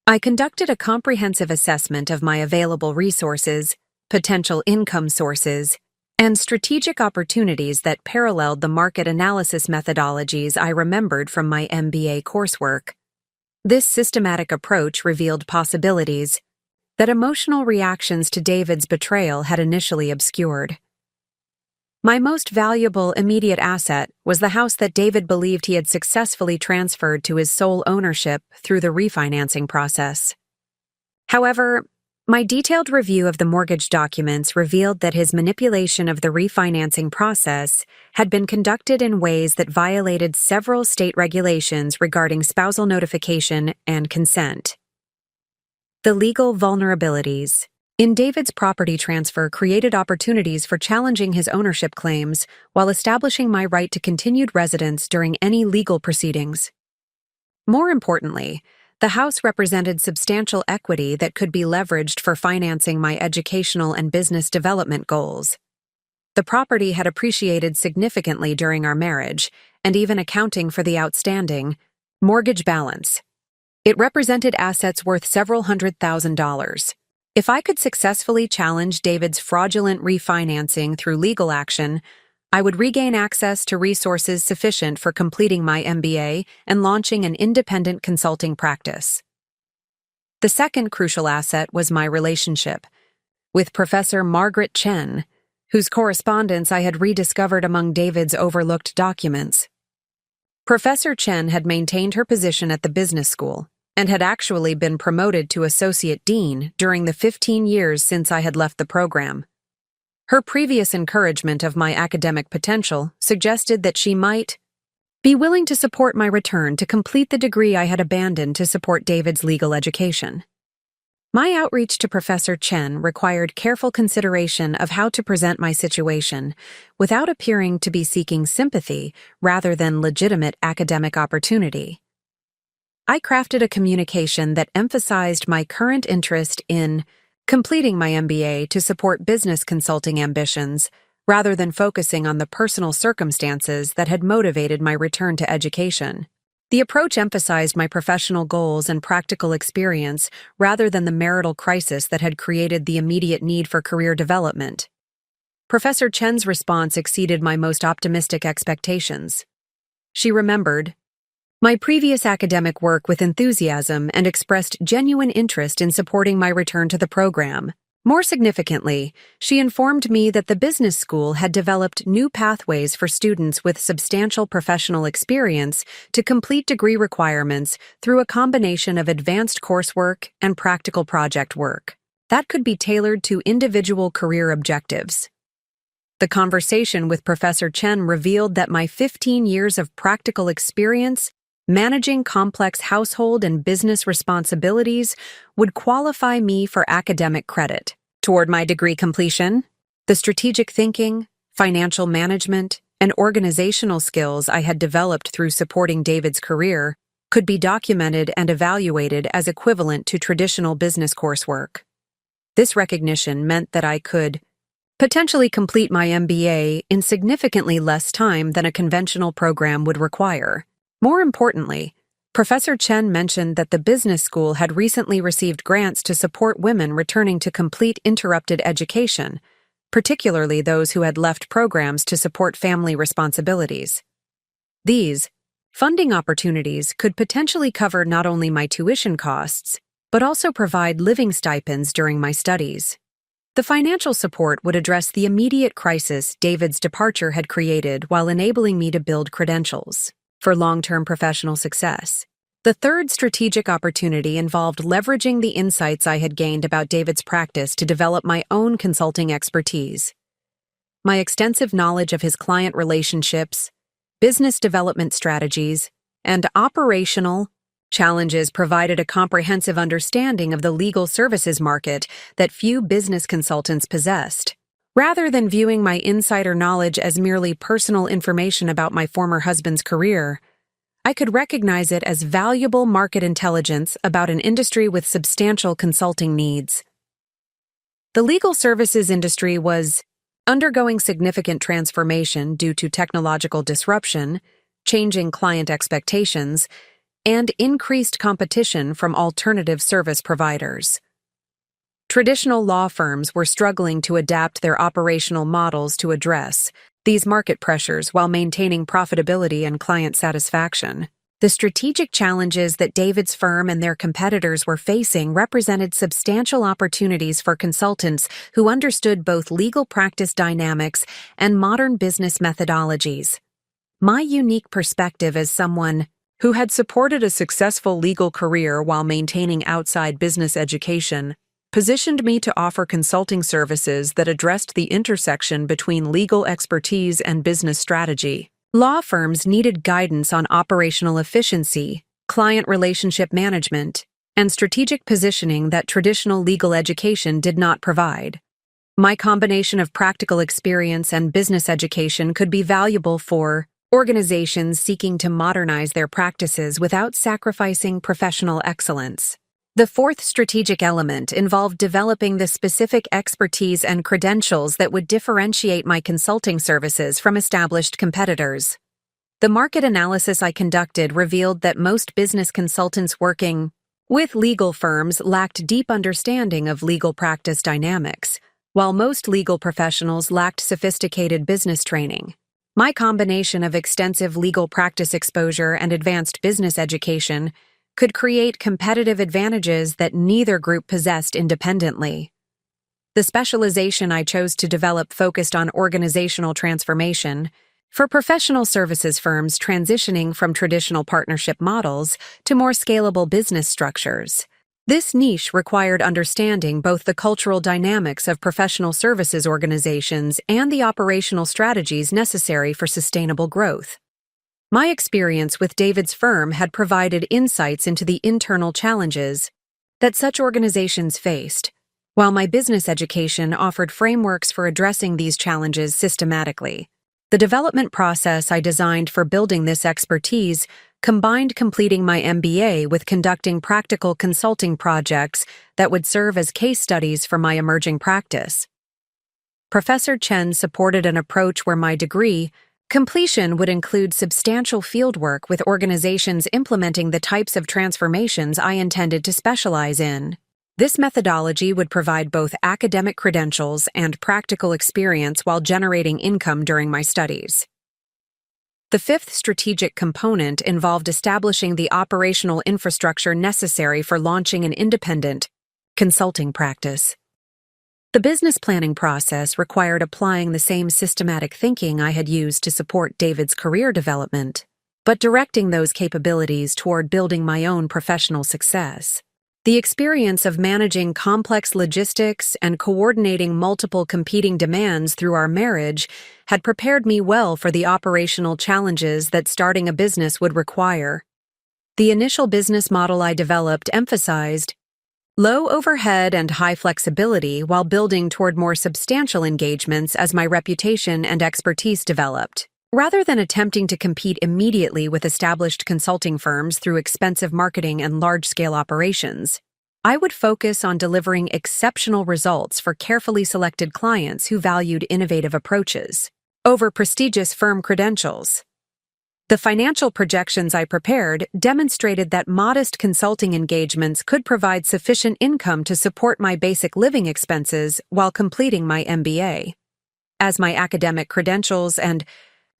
I conducted a comprehensive assessment of my available resources, potential income sources, and strategic opportunities that paralleled the market analysis methodologies I remembered from my MBA coursework. This systematic approach revealed possibilities that emotional reactions to David's betrayal had initially obscured. My most valuable immediate asset was the house that David believed he had successfully transferred to his sole ownership through the refinancing process. However, my detailed review of the mortgage documents revealed that his manipulation of the refinancing process had been conducted in ways that violated several state regulations regarding spousal notification and consent. The legal vulnerabilities in David's property transfer created opportunities for challenging his ownership claims while establishing my right to continued residence during any legal proceedings. More importantly, the house represented substantial equity that could be leveraged for financing my educational and business development goals. The property had appreciated significantly during our marriage, and even accounting for the outstanding mortgage balance, it represented assets worth several $100,000. If I could successfully challenge David's fraudulent refinancing through legal action, I would regain access to resources sufficient for completing my MBA and launching an independent consulting practice. The second crucial asset was my relationship with Professor Margaret Chen, whose correspondence I had rediscovered among David's overlooked documents. Professor Chen had maintained her position at the business school and had actually been promoted to associate dean during the 15 years since I had left the program. Her previous encouragement of my academic potential suggested that she might be willing to support my return to complete the degree I had abandoned to support David's legal education. My outreach to Professor Chen required careful consideration of how to present my situation without appearing to be seeking sympathy rather than legitimate academic opportunity. I crafted a communication that emphasized my current interest in completing my MBA to support business consulting ambitions, rather than focusing on the personal circumstances that had motivated my return to education. The approach emphasized my professional goals and practical experience rather than the marital crisis that had created the immediate need for career development. Professor Chen's response exceeded my most optimistic expectations. She remembered my previous academic work with enthusiasm and expressed genuine interest in supporting my return to the program. More significantly, she informed me that the business school had developed new pathways for students with substantial professional experience to complete degree requirements through a combination of advanced coursework and practical project work that could be tailored to individual career objectives. The conversation with Professor Chen revealed that my 15 years of practical experience managing complex household and business responsibilities would qualify me for academic credit. Toward my degree completion, the strategic thinking, financial management, and organizational skills I had developed through supporting David's career could be documented and evaluated as equivalent to traditional business coursework. This recognition meant that I could potentially complete my MBA in significantly less time than a conventional program would require. More importantly, Professor Chen mentioned that the business school had recently received grants to support women returning to complete interrupted education, particularly those who had left programs to support family responsibilities. These funding opportunities could potentially cover not only my tuition costs, but also provide living stipends during my studies. The financial support would address the immediate crisis David's departure had created while enabling me to build credentials for long-term professional success. The third strategic opportunity involved leveraging the insights I had gained about David's practice to develop my own consulting expertise. My extensive knowledge of his client relationships, business development strategies, and operational challenges provided a comprehensive understanding of the legal services market that few business consultants possessed. Rather than viewing my insider knowledge as merely personal information about my former husband's career, I could recognize it as valuable market intelligence about an industry with substantial consulting needs. The legal services industry was undergoing significant transformation due to technological disruption, changing client expectations, and increased competition from alternative service providers. Traditional law firms were struggling to adapt their operational models to address these market pressures while maintaining profitability and client satisfaction. The strategic challenges that David's firm and their competitors were facing represented substantial opportunities for consultants who understood both legal practice dynamics and modern business methodologies. My unique perspective as someone who had supported a successful legal career while maintaining outside business education positioned me to offer consulting services that addressed the intersection between legal expertise and business strategy. Law firms needed guidance on operational efficiency, client relationship management, and strategic positioning that traditional legal education did not provide. My combination of practical experience and business education could be valuable for organizations seeking to modernize their practices without sacrificing professional excellence. The fourth strategic element involved developing the specific expertise and credentials that would differentiate my consulting services from established competitors. The market analysis I conducted revealed that most business consultants working with legal firms lacked deep understanding of legal practice dynamics, while most legal professionals lacked sophisticated business training. My combination of extensive legal practice exposure and advanced business education could create competitive advantages that neither group possessed independently. The specialization I chose to develop focused on organizational transformation for professional services firms transitioning from traditional partnership models to more scalable business structures. This niche required understanding both the cultural dynamics of professional services organizations and the operational strategies necessary for sustainable growth. My experience with David's firm had provided insights into the internal challenges that such organizations faced, while my business education offered frameworks for addressing these challenges systematically. The development process I designed for building this expertise combined completing my MBA with conducting practical consulting projects that would serve as case studies for my emerging practice. Professor Chen supported an approach where my degree completion would include substantial fieldwork with organizations implementing the types of transformations I intended to specialize in. This methodology would provide both academic credentials and practical experience while generating income during my studies. The fifth strategic component involved establishing the operational infrastructure necessary for launching an independent consulting practice. The business planning process required applying the same systematic thinking I had used to support David's career development, but directing those capabilities toward building my own professional success. The experience of managing complex logistics and coordinating multiple competing demands through our marriage had prepared me well for the operational challenges that starting a business would require. The initial business model I developed emphasized low overhead and high flexibility while building toward more substantial engagements as my reputation and expertise developed. Rather than attempting to compete immediately with established consulting firms through expensive marketing and large-scale operations, I would focus on delivering exceptional results for carefully selected clients who valued innovative approaches over prestigious firm credentials. The financial projections I prepared demonstrated that modest consulting engagements could provide sufficient income to support my basic living expenses while completing my MBA. As my academic credentials and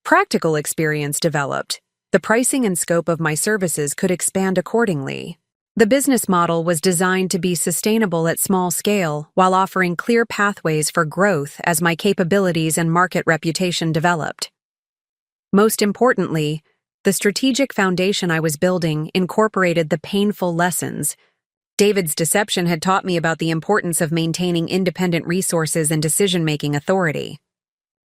practical experience developed, the pricing and scope of my services could expand accordingly. The business model was designed to be sustainable at small scale while offering clear pathways for growth as my capabilities and market reputation developed. Most importantly, the strategic foundation I was building incorporated the painful lessons David's deception had taught me about the importance of maintaining independent resources and decision-making authority.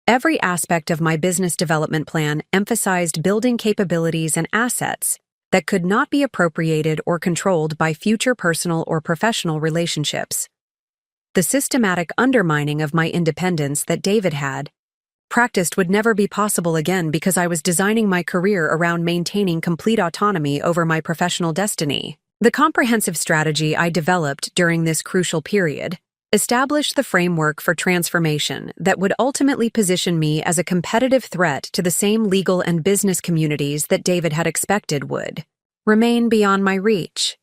Every aspect of my business development plan emphasized building capabilities and assets that could not be appropriated or controlled by future personal or professional relationships. The systematic undermining of my independence that David had practiced would never be possible again because I was designing my career around maintaining complete autonomy over my professional destiny. The comprehensive strategy I developed during this crucial period established the framework for transformation that would ultimately position me as a competitive threat to the same legal and business communities that David had expected would remain beyond my reach.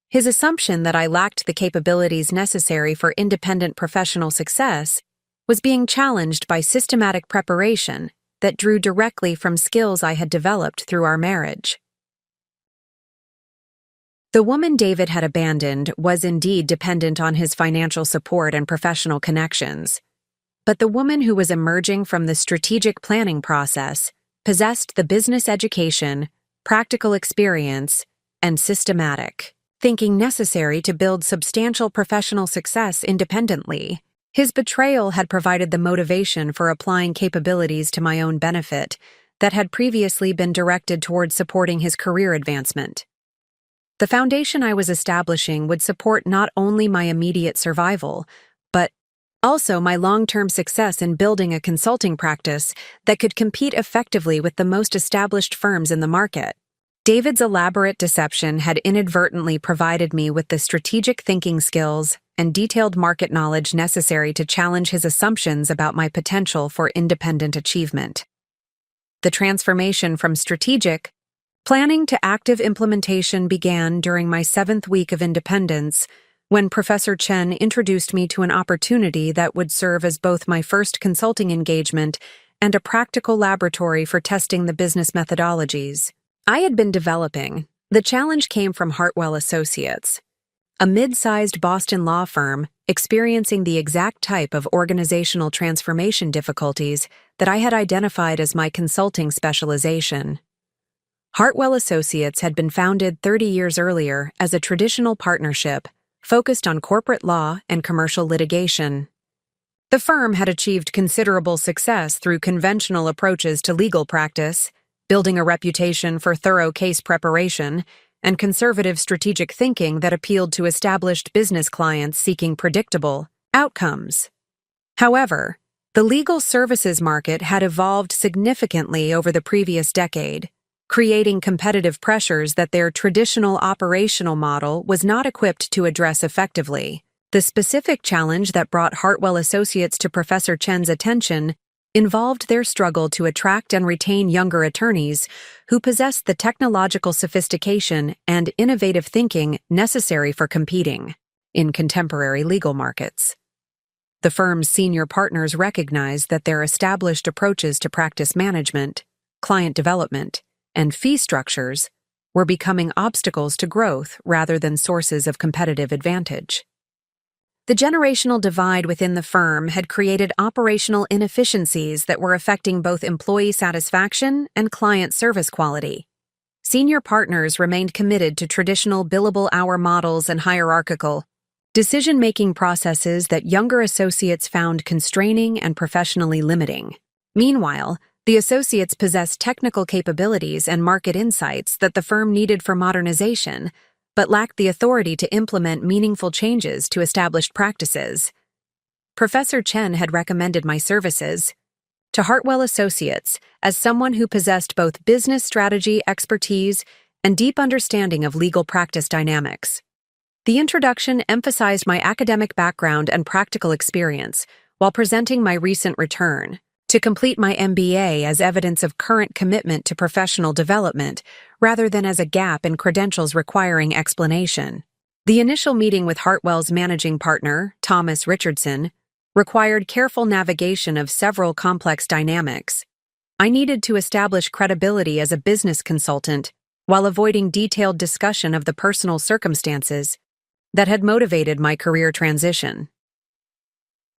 His assumption that I lacked the capabilities necessary for independent professional success was being challenged by systematic preparation that drew directly from skills I had developed through our marriage. The woman David had abandoned was indeed dependent on his financial support and professional connections, but the woman who was emerging from the strategic planning process possessed the business education, practical experience, and systematic thinking necessary to build substantial professional success independently. His betrayal had provided the motivation for applying capabilities to my own benefit that had previously been directed toward supporting his career advancement. The foundation I was establishing would support not only my immediate survival, but also my long-term success in building a consulting practice that could compete effectively with the most established firms in the market. David's elaborate deception had inadvertently provided me with the strategic thinking skills and detailed market knowledge necessary to challenge his assumptions about my potential for independent achievement. The transformation from strategic planning to active implementation began during my 7th week of independence, when Professor Chen introduced me to an opportunity that would serve as both my first consulting engagement and a practical laboratory for testing the business methodologies I had been developing. The challenge came from Hartwell Associates, a mid-sized Boston law firm experiencing the exact type of organizational transformation difficulties that I had identified as my consulting specialization. Hartwell Associates had been founded 30 years earlier as a traditional partnership focused on corporate law and commercial litigation. The firm had achieved considerable success through conventional approaches to legal practice, building a reputation for thorough case preparation, and conservative strategic thinking that appealed to established business clients seeking predictable outcomes. However, the legal services market had evolved significantly over the previous decade, creating competitive pressures that their traditional operational model was not equipped to address effectively. The specific challenge that brought Hartwell Associates to Professor Chen's attention involved their struggle to attract and retain younger attorneys who possessed the technological sophistication and innovative thinking necessary for competing in contemporary legal markets. The firm's senior partners recognized that their established approaches to practice management, client development, and fee structures were becoming obstacles to growth rather than sources of competitive advantage. The generational divide within the firm had created operational inefficiencies that were affecting both employee satisfaction and client service quality. Senior partners remained committed to traditional billable hour models and hierarchical decision-making processes that younger associates found constraining and professionally limiting. Meanwhile, the associates possessed technical capabilities and market insights that the firm needed for modernization, but lacked the authority to implement meaningful changes to established practices. Professor Chen had recommended my services to Hartwell Associates as someone who possessed both business strategy expertise and deep understanding of legal practice dynamics. The introduction emphasized my academic background and practical experience while presenting my recent return to complete my MBA as evidence of current commitment to professional development rather than as a gap in credentials requiring explanation. The initial meeting with Hartwell's managing partner, Thomas Richardson, required careful navigation of several complex dynamics. I needed to establish credibility as a business consultant while avoiding detailed discussion of the personal circumstances that had motivated my career transition.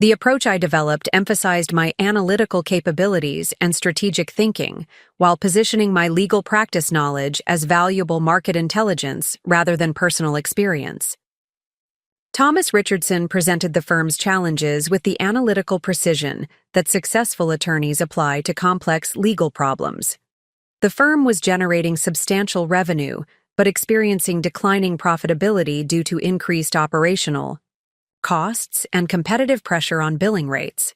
The approach I developed emphasized my analytical capabilities and strategic thinking, while positioning my legal practice knowledge as valuable market intelligence rather than personal experience. Thomas Richardson presented the firm's challenges with the analytical precision that successful attorneys apply to complex legal problems. The firm was generating substantial revenue, but experiencing declining profitability due to increased operational costs and competitive pressure on billing rates.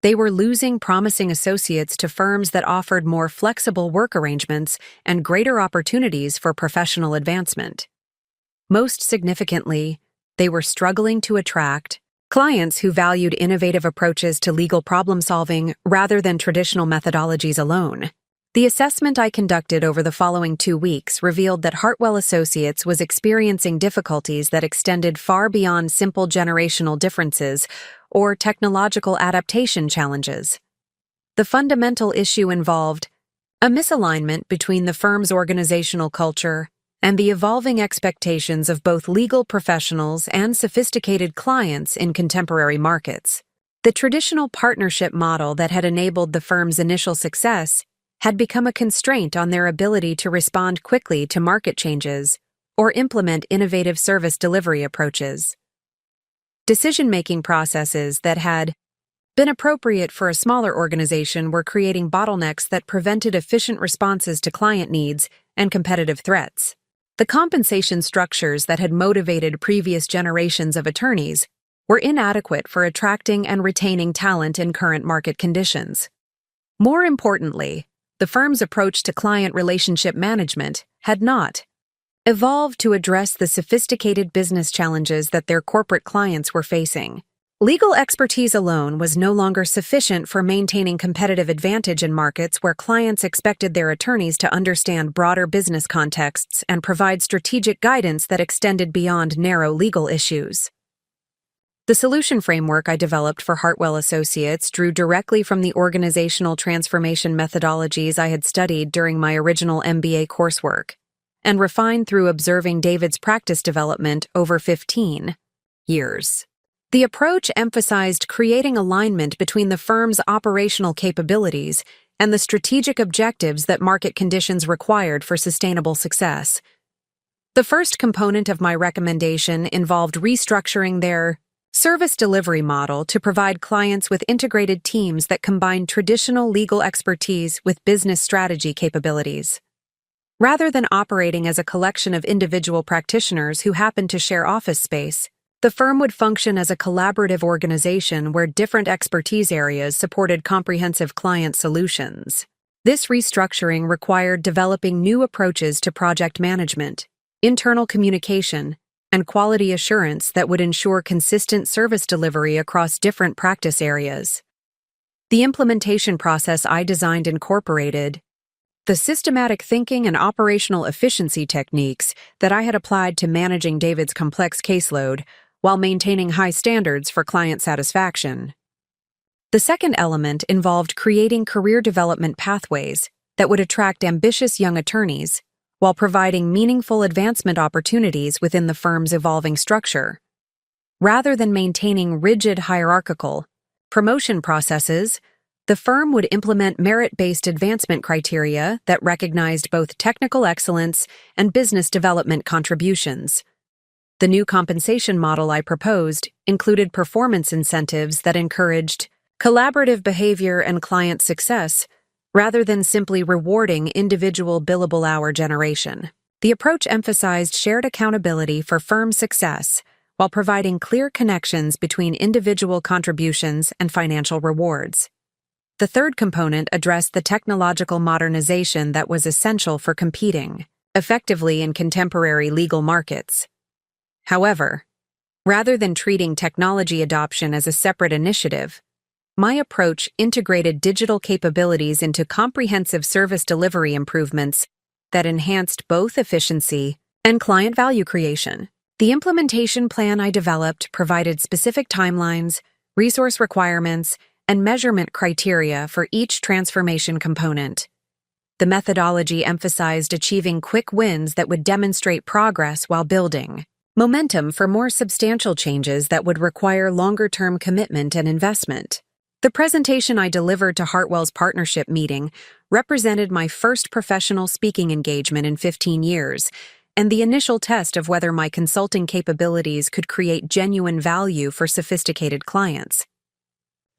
They were losing promising associates to firms that offered more flexible work arrangements and greater opportunities for professional advancement. Most significantly, they were struggling to attract clients who valued innovative approaches to legal problem-solving rather than traditional methodologies alone. The assessment I conducted over the following 2 weeks revealed that Hartwell Associates was experiencing difficulties that extended far beyond simple generational differences or technological adaptation challenges. The fundamental issue involved a misalignment between the firm's organizational culture and the evolving expectations of both legal professionals and sophisticated clients in contemporary markets. The traditional partnership model that had enabled the firm's initial success had become a constraint on their ability to respond quickly to market changes or implement innovative service delivery approaches. Decision-making processes that had been appropriate for a smaller organization were creating bottlenecks that prevented efficient responses to client needs and competitive threats. The compensation structures that had motivated previous generations of attorneys were inadequate for attracting and retaining talent in current market conditions. More importantly, the firm's approach to client relationship management had not evolved to address the sophisticated business challenges that their corporate clients were facing. Legal expertise alone was no longer sufficient for maintaining competitive advantage in markets where clients expected their attorneys to understand broader business contexts and provide strategic guidance that extended beyond narrow legal issues. The solution framework I developed for Hartwell Associates drew directly from the organizational transformation methodologies I had studied during my original MBA coursework, and refined through observing David's practice development over 15 years. The approach emphasized creating alignment between the firm's operational capabilities and the strategic objectives that market conditions required for sustainable success. The first component of my recommendation involved restructuring their service delivery model to provide clients with integrated teams that combine traditional legal expertise with business strategy capabilities. Rather than operating as a collection of individual practitioners who happen to share office space, the firm would function as a collaborative organization where different expertise areas supported comprehensive client solutions. This restructuring required developing new approaches to project management, internal communication, and quality assurance that would ensure consistent service delivery across different practice areas. The implementation process I designed incorporated the systematic thinking and operational efficiency techniques that I had applied to managing David's complex caseload while maintaining high standards for client satisfaction. The second element involved creating career development pathways that would attract ambitious young attorneys while providing meaningful advancement opportunities within the firm's evolving structure. Rather than maintaining rigid hierarchical promotion processes, the firm would implement merit-based advancement criteria that recognized both technical excellence and business development contributions. The new compensation model I proposed included performance incentives that encouraged collaborative behavior and client success, rather than simply rewarding individual billable hour generation. The approach emphasized shared accountability for firm success while providing clear connections between individual contributions and financial rewards. The third component addressed the technological modernization that was essential for competing effectively in contemporary legal markets. However, rather than treating technology adoption as a separate initiative, my approach integrated digital capabilities into comprehensive service delivery improvements that enhanced both efficiency and client value creation. The implementation plan I developed provided specific timelines, resource requirements, and measurement criteria for each transformation component. The methodology emphasized achieving quick wins that would demonstrate progress while building momentum for more substantial changes that would require longer-term commitment and investment. The presentation I delivered to Hartwell's partnership meeting represented my first professional speaking engagement in 15 years, and the initial test of whether my consulting capabilities could create genuine value for sophisticated clients.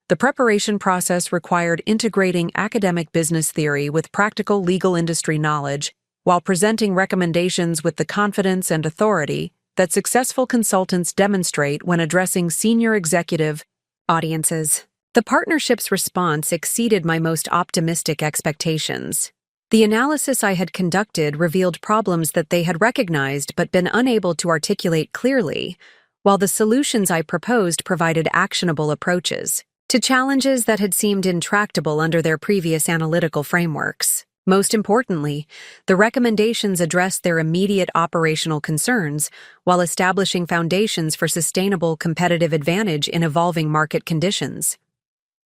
The preparation process required integrating academic business theory with practical legal industry knowledge while presenting recommendations with the confidence and authority that successful consultants demonstrate when addressing senior executive audiences. The partnership's response exceeded my most optimistic expectations. The analysis I had conducted revealed problems that they had recognized but been unable to articulate clearly, while the solutions I proposed provided actionable approaches to challenges that had seemed intractable under their previous analytical frameworks. Most importantly, the recommendations addressed their immediate operational concerns while establishing foundations for sustainable competitive advantage in evolving market conditions.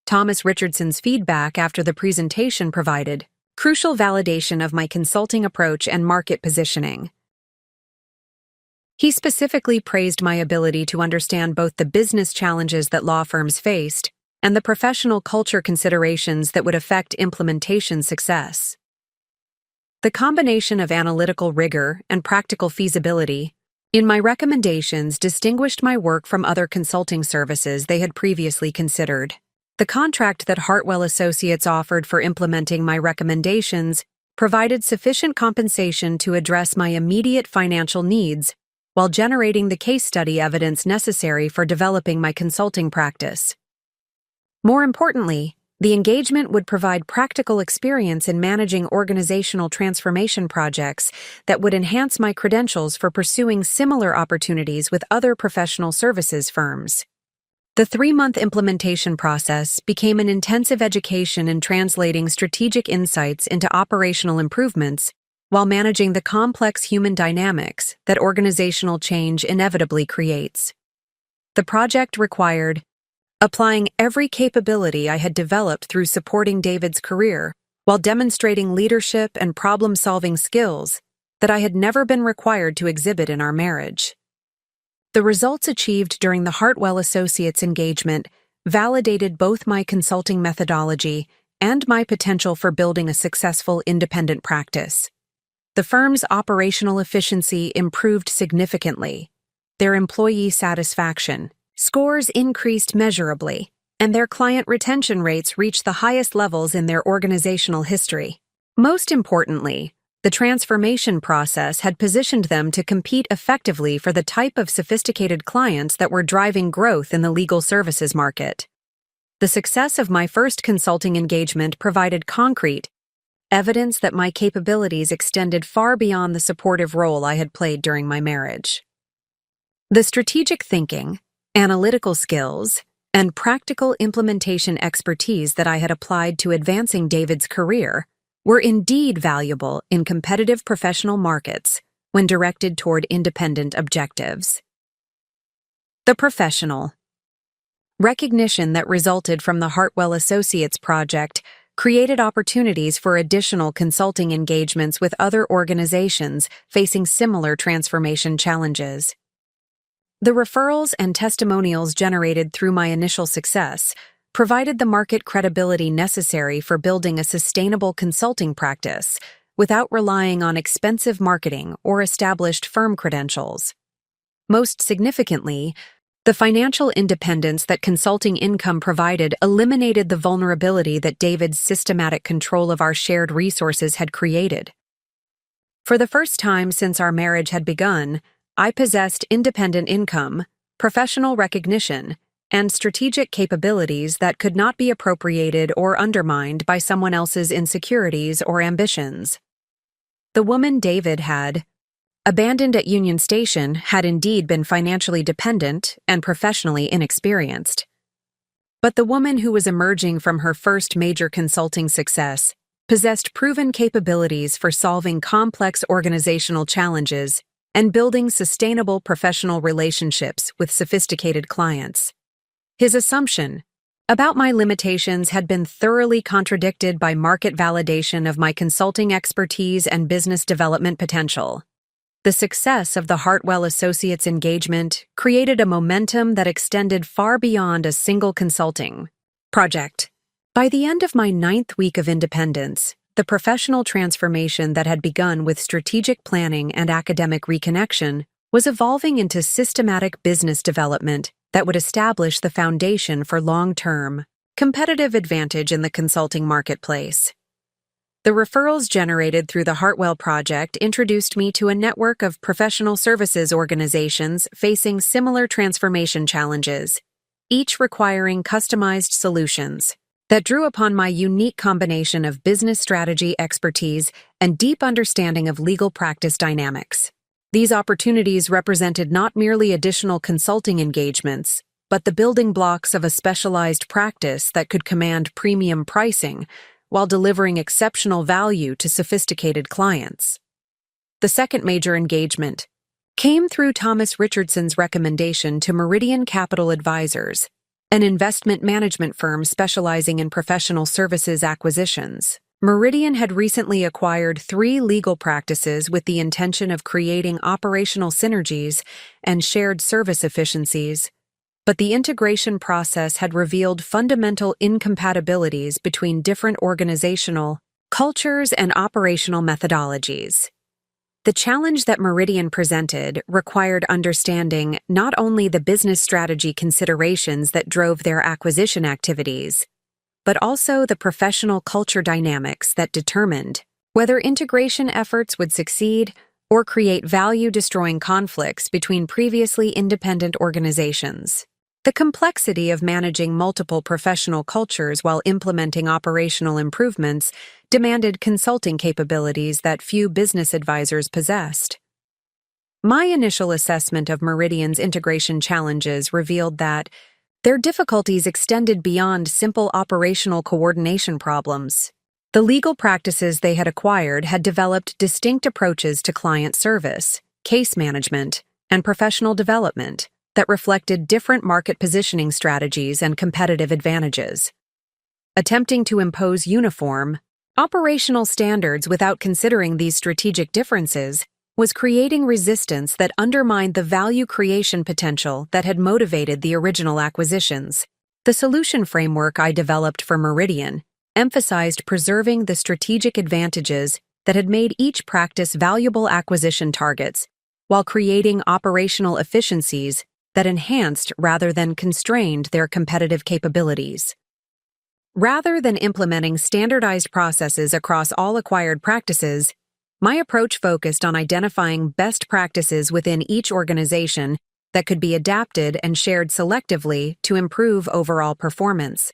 Thomas Richardson's feedback after the presentation provided crucial validation of my consulting approach and market positioning. He specifically praised my ability to understand both the business challenges that law firms faced and the professional culture considerations that would affect implementation success. The combination of analytical rigor and practical feasibility in my recommendations distinguished my work from other consulting services they had previously considered. The contract that Hartwell Associates offered for implementing my recommendations provided sufficient compensation to address my immediate financial needs while generating the case study evidence necessary for developing my consulting practice. More importantly, the engagement would provide practical experience in managing organizational transformation projects that would enhance my credentials for pursuing similar opportunities with other professional services firms. The 3-month implementation process became an intensive education in translating strategic insights into operational improvements while managing the complex human dynamics that organizational change inevitably creates. The project required applying every capability I had developed through supporting David's career while demonstrating leadership and problem-solving skills that I had never been required to exhibit in our marriage. The results achieved during the Hartwell Associates engagement validated both my consulting methodology and my potential for building a successful independent practice. The firm's operational efficiency improved significantly, their employee satisfaction scores increased measurably, and their client retention rates reached the highest levels in their organizational history. Most importantly, the transformation process had positioned them to compete effectively for the type of sophisticated clients that were driving growth in the legal services market. The success of my first consulting engagement provided concrete evidence that my capabilities extended far beyond the supportive role I had played during my marriage. The strategic thinking, analytical skills, and practical implementation expertise that I had applied to advancing David's career were indeed valuable in competitive professional markets when directed toward independent objectives. The professional recognition that resulted from the Hartwell Associates project created opportunities for additional consulting engagements with other organizations facing similar transformation challenges. The referrals and testimonials generated through my initial success provided the market credibility necessary for building a sustainable consulting practice without relying on expensive marketing or established firm credentials. Most significantly, the financial independence that consulting income provided eliminated the vulnerability that David's systematic control of our shared resources had created. For the first time since our marriage had begun, I possessed independent income, professional recognition, and strategic capabilities that could not be appropriated or undermined by someone else's insecurities or ambitions. The woman David had abandoned at Union Station had indeed been financially dependent and professionally inexperienced. But the woman who was emerging from her first major consulting success possessed proven capabilities for solving complex organizational challenges and building sustainable professional relationships with sophisticated clients. His assumption about my limitations had been thoroughly contradicted by market validation of my consulting expertise and business development potential. The success of the Hartwell Associates engagement created a momentum that extended far beyond a single consulting project. By the end of my 9th week of independence, the professional transformation that had begun with strategic planning and academic reconnection was evolving into systematic business development that would establish the foundation for long-term, competitive advantage in the consulting marketplace. The referrals generated through the Hartwell Project introduced me to a network of professional services organizations facing similar transformation challenges, each requiring customized solutions that drew upon my unique combination of business strategy expertise and deep understanding of legal practice dynamics. These opportunities represented not merely additional consulting engagements, but the building blocks of a specialized practice that could command premium pricing while delivering exceptional value to sophisticated clients. The second major engagement came through Thomas Richardson's recommendation to Meridian Capital Advisors, an investment management firm specializing in professional services acquisitions. Meridian had recently acquired 3 legal practices with the intention of creating operational synergies and shared service efficiencies, but the integration process had revealed fundamental incompatibilities between different organizational cultures and operational methodologies. The challenge that Meridian presented required understanding not only the business strategy considerations that drove their acquisition activities, but also the professional culture dynamics that determined whether integration efforts would succeed or create value-destroying conflicts between previously independent organizations. The complexity of managing multiple professional cultures while implementing operational improvements demanded consulting capabilities that few business advisors possessed. My initial assessment of Meridian's integration challenges revealed that their difficulties extended beyond simple operational coordination problems. The legal practices they had acquired had developed distinct approaches to client service, case management, and professional development that reflected different market positioning strategies and competitive advantages. Attempting to impose uniform, operational standards without considering these strategic differences was creating resistance that undermined the value creation potential that had motivated the original acquisitions. The solution framework I developed for Meridian emphasized preserving the strategic advantages that had made each practice valuable acquisition targets, while creating operational efficiencies that enhanced rather than constrained their competitive capabilities. Rather than implementing standardized processes across all acquired practices, my approach focused on identifying best practices within each organization that could be adapted and shared selectively to improve overall performance.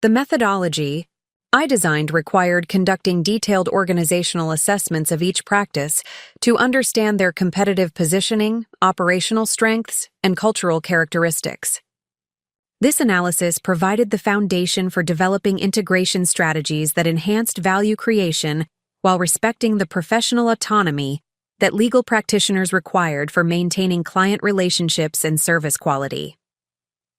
The methodology I designed required conducting detailed organizational assessments of each practice to understand their competitive positioning, operational strengths, and cultural characteristics. This analysis provided the foundation for developing integration strategies that enhanced value creation while respecting the professional autonomy that legal practitioners required for maintaining client relationships and service quality.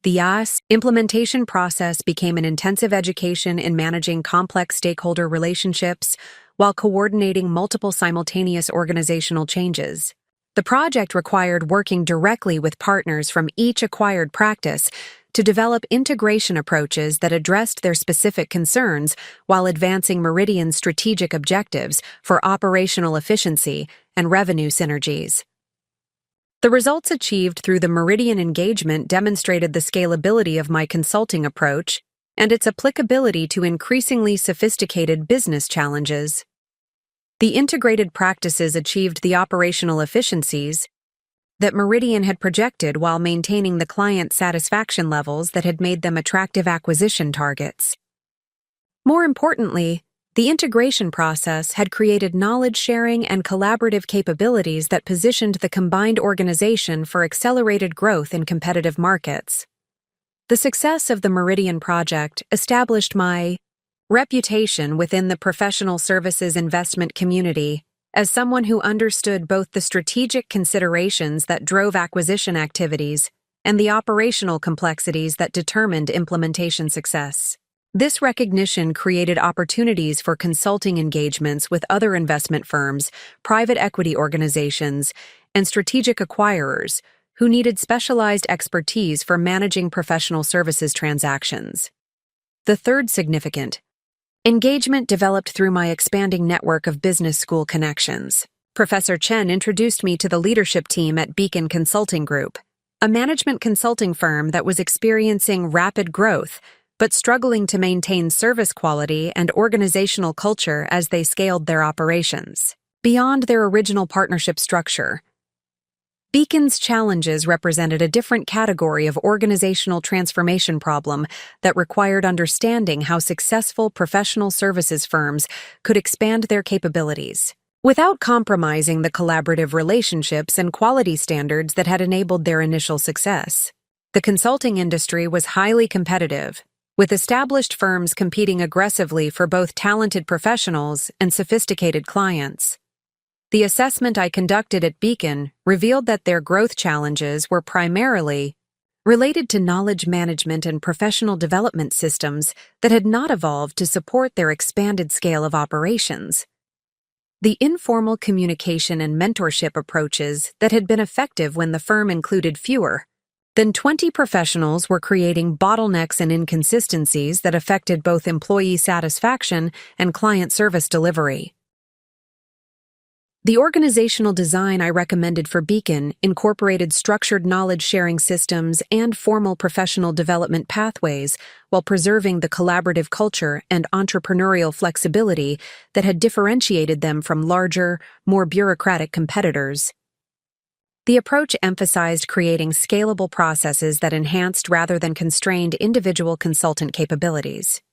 The IAS implementation process became an intensive education in managing complex stakeholder relationships while coordinating multiple simultaneous organizational changes. The project required working directly with partners from each acquired practice to develop integration approaches that addressed their specific concerns while advancing Meridian's strategic objectives for operational efficiency and revenue synergies. The results achieved through the Meridian engagement demonstrated the scalability of my consulting approach and its applicability to increasingly sophisticated business challenges. The integrated practices achieved the operational efficiencies that Meridian had projected while maintaining the client satisfaction levels that had made them attractive acquisition targets. More importantly, the integration process had created knowledge-sharing and collaborative capabilities that positioned the combined organization for accelerated growth in competitive markets. The success of the Meridian project established my reputation within the professional services investment community as someone who understood both the strategic considerations that drove acquisition activities and the operational complexities that determined implementation success. This recognition created opportunities for consulting engagements with other investment firms, private equity organizations, and strategic acquirers who needed specialized expertise for managing professional services transactions. The third significant engagement developed through my expanding network of business school connections. Professor Chen introduced me to the leadership team at Beacon Consulting Group, a management consulting firm that was experiencing rapid growth but struggling to maintain service quality and organizational culture as they scaled their operations. Beyond their original partnership structure, Beacon's challenges represented a different category of organizational transformation problem that required understanding how successful professional services firms could expand their capabilities without compromising the collaborative relationships and quality standards that had enabled their initial success. The consulting industry was highly competitive, with established firms competing aggressively for both talented professionals and sophisticated clients. The assessment I conducted at Beacon revealed that their growth challenges were primarily related to knowledge management and professional development systems that had not evolved to support their expanded scale of operations. The informal communication and mentorship approaches that had been effective when the firm included fewer than 20 professionals were creating bottlenecks and inconsistencies that affected both employee satisfaction and client service delivery. The organizational design I recommended for Beacon incorporated structured knowledge-sharing systems and formal professional development pathways while preserving the collaborative culture and entrepreneurial flexibility that had differentiated them from larger, more bureaucratic competitors. The approach emphasized creating scalable processes that enhanced rather than constrained individual consultant capabilities.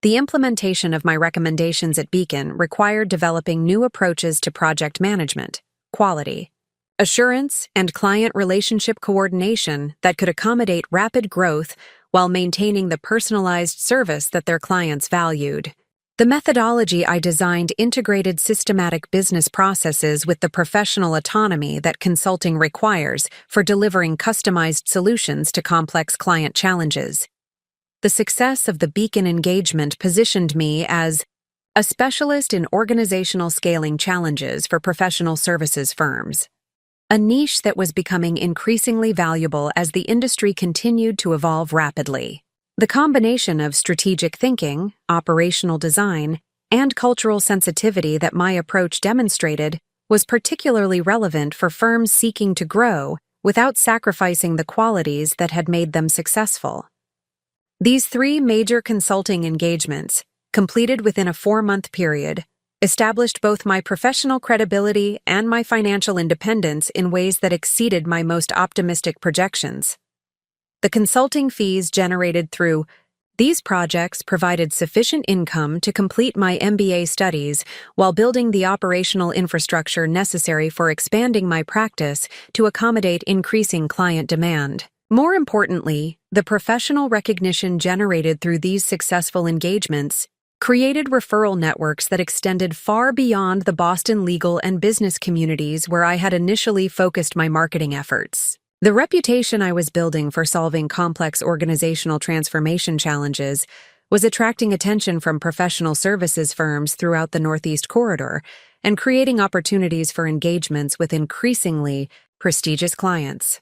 The implementation of my recommendations at Beacon required developing new approaches to project management, quality assurance, and client relationship coordination that could accommodate rapid growth while maintaining the personalized service that their clients valued. The methodology I designed integrated systematic business processes with the professional autonomy that consulting requires for delivering customized solutions to complex client challenges. The success of the Beacon engagement positioned me as a specialist in organizational scaling challenges for professional services firms, a niche that was becoming increasingly valuable as the industry continued to evolve rapidly. The combination of strategic thinking, operational design, and cultural sensitivity that my approach demonstrated was particularly relevant for firms seeking to grow without sacrificing the qualities that had made them successful. These 3 major consulting engagements, completed within a 4-month period, established both my professional credibility and my financial independence in ways that exceeded my most optimistic projections. The consulting fees generated through these projects provided sufficient income to complete my MBA studies while building the operational infrastructure necessary for expanding my practice to accommodate increasing client demand. More importantly, the professional recognition generated through these successful engagements created referral networks that extended far beyond the Boston legal and business communities where I had initially focused my marketing efforts. The reputation I was building for solving complex organizational transformation challenges was attracting attention from professional services firms throughout the Northeast Corridor and creating opportunities for engagements with increasingly prestigious clients.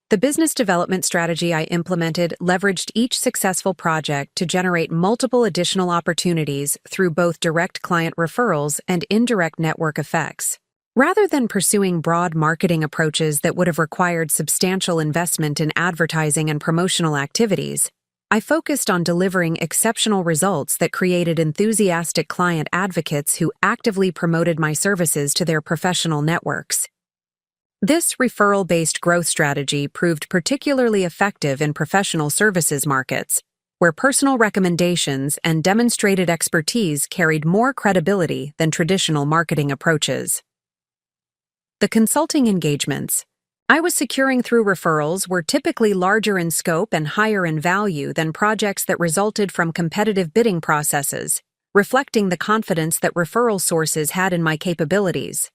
The business development strategy I implemented leveraged each successful project to generate multiple additional opportunities through both direct client referrals and indirect network effects. Rather than pursuing broad marketing approaches that would have required substantial investment in advertising and promotional activities, I focused on delivering exceptional results that created enthusiastic client advocates who actively promoted my services to their professional networks. This referral-based growth strategy proved particularly effective in professional services markets, where personal recommendations and demonstrated expertise carried more credibility than traditional marketing approaches. The consulting engagements I was securing through referrals were typically larger in scope and higher in value than projects that resulted from competitive bidding processes, reflecting the confidence that referral sources had in my capabilities.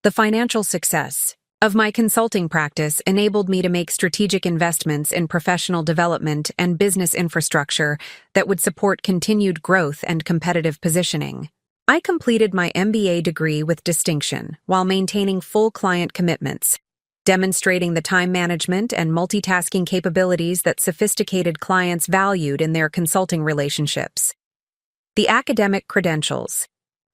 The financial success of my consulting practice enabled me to make strategic investments in professional development and business infrastructure that would support continued growth and competitive positioning. I completed my MBA degree with distinction while maintaining full client commitments, demonstrating the time management and multitasking capabilities that sophisticated clients valued in their consulting relationships. The academic credentials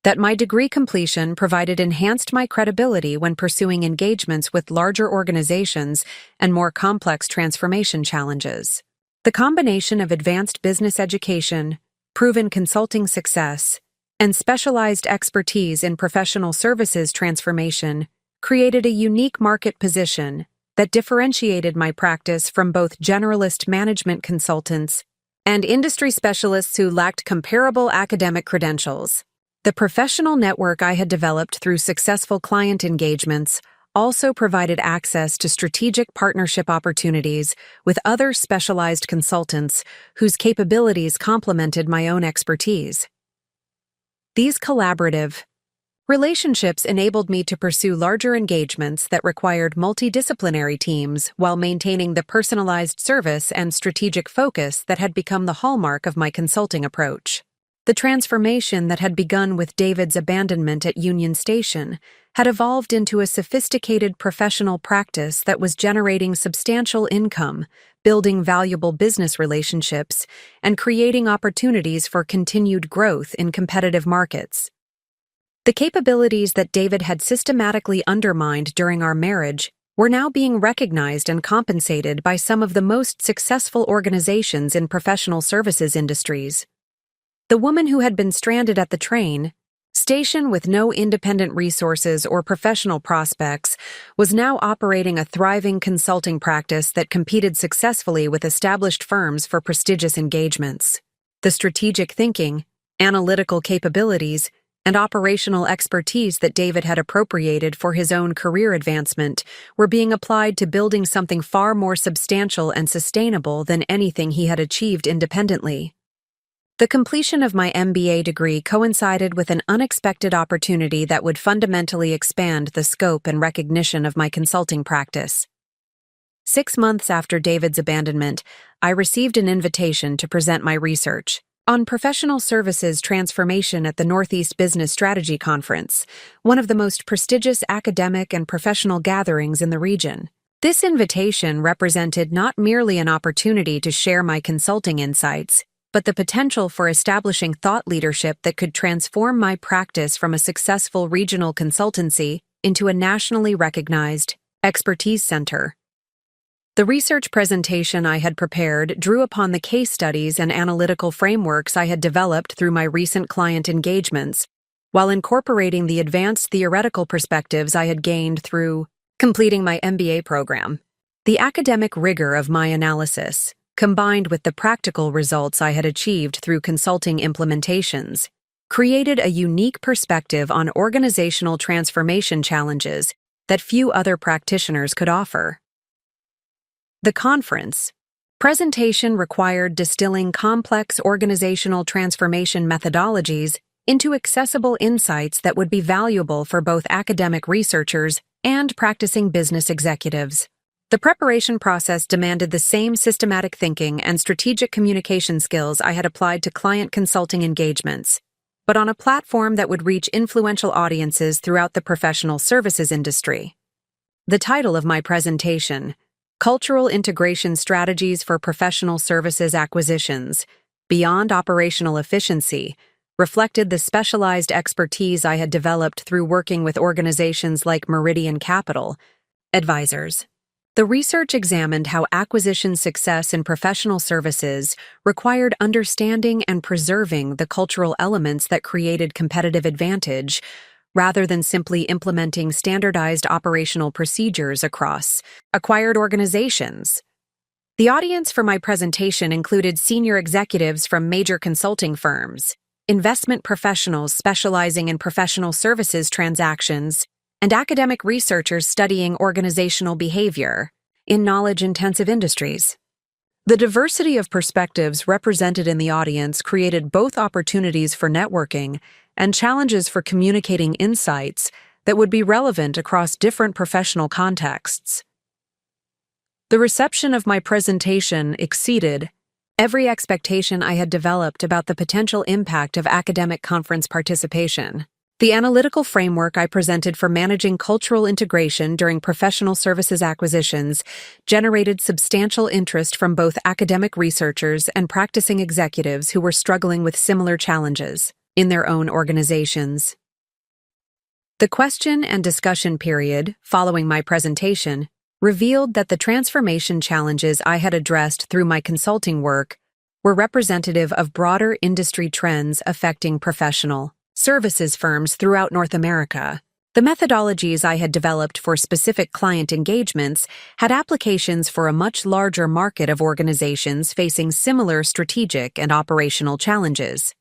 that my degree completion provided enhanced my credibility when pursuing engagements with larger organizations and more complex transformation challenges. The combination of advanced business education, proven consulting success, and specialized expertise in professional services transformation created a unique market position that differentiated my practice from both generalist management consultants and industry specialists who lacked comparable academic credentials. The professional network I had developed through successful client engagements also provided access to strategic partnership opportunities with other specialized consultants whose capabilities complemented my own expertise. These collaborative relationships enabled me to pursue larger engagements that required multidisciplinary teams while maintaining the personalized service and strategic focus that had become the hallmark of my consulting approach. The transformation that had begun with David's abandonment at Union Station had evolved into a sophisticated professional practice that was generating substantial income, building valuable business relationships, and creating opportunities for continued growth in competitive markets. The capabilities that David had systematically undermined during our marriage were now being recognized and compensated by some of the most successful organizations in professional services industries. The woman who had been stranded at the train station with no independent resources or professional prospects was now operating a thriving consulting practice that competed successfully with established firms for prestigious engagements. The strategic thinking, analytical capabilities, and operational expertise that David had appropriated for his own career advancement were being applied to building something far more substantial and sustainable than anything he had achieved independently. The completion of my MBA degree coincided with an unexpected opportunity that would fundamentally expand the scope and recognition of my consulting practice. 6 months after David's abandonment, I received an invitation to present my research on professional services transformation at the Northeast Business Strategy Conference, one of the most prestigious academic and professional gatherings in the region. This invitation represented not merely an opportunity to share my consulting insights, but the potential for establishing thought leadership that could transform my practice from a successful regional consultancy into a nationally recognized expertise center. The research presentation I had prepared drew upon the case studies and analytical frameworks I had developed through my recent client engagements, while incorporating the advanced theoretical perspectives I had gained through completing my MBA program. The academic rigor of my analysis, combined with the practical results I had achieved through consulting implementations, created a unique perspective on organizational transformation challenges that few other practitioners could offer. The conference presentation required distilling complex organizational transformation methodologies into accessible insights that would be valuable for both academic researchers and practicing business executives. The preparation process demanded the same systematic thinking and strategic communication skills I had applied to client consulting engagements. but on a platform that would reach influential audiences throughout the professional services industry. The title of my presentation, Cultural Integration Strategies for Professional Services Acquisitions, Beyond Operational Efficiency, reflected the specialized expertise I had developed through working with organizations like Meridian Capital Advisors. The research examined how acquisition success in professional services required understanding and preserving the cultural elements that created competitive advantage, rather than simply implementing standardized operational procedures across acquired organizations. The audience for my presentation included senior executives from major consulting firms, investment professionals specializing in professional services transactions, and academic researchers studying organizational behavior in knowledge-intensive industries. The diversity of perspectives represented in the audience created both opportunities for networking and challenges for communicating insights that would be relevant across different professional contexts. The reception of my presentation exceeded every expectation I had developed about the potential impact of academic conference participation. The analytical framework I presented for managing cultural integration during professional services acquisitions generated substantial interest from both academic researchers and practicing executives who were struggling with similar challenges in their own organizations. The question and discussion period following my presentation revealed that the transformation challenges I had addressed through my consulting work were representative of broader industry trends affecting professional services firms throughout North America. The methodologies I had developed for specific client engagements had applications for a much larger market of organizations facing similar strategic and operational challenges.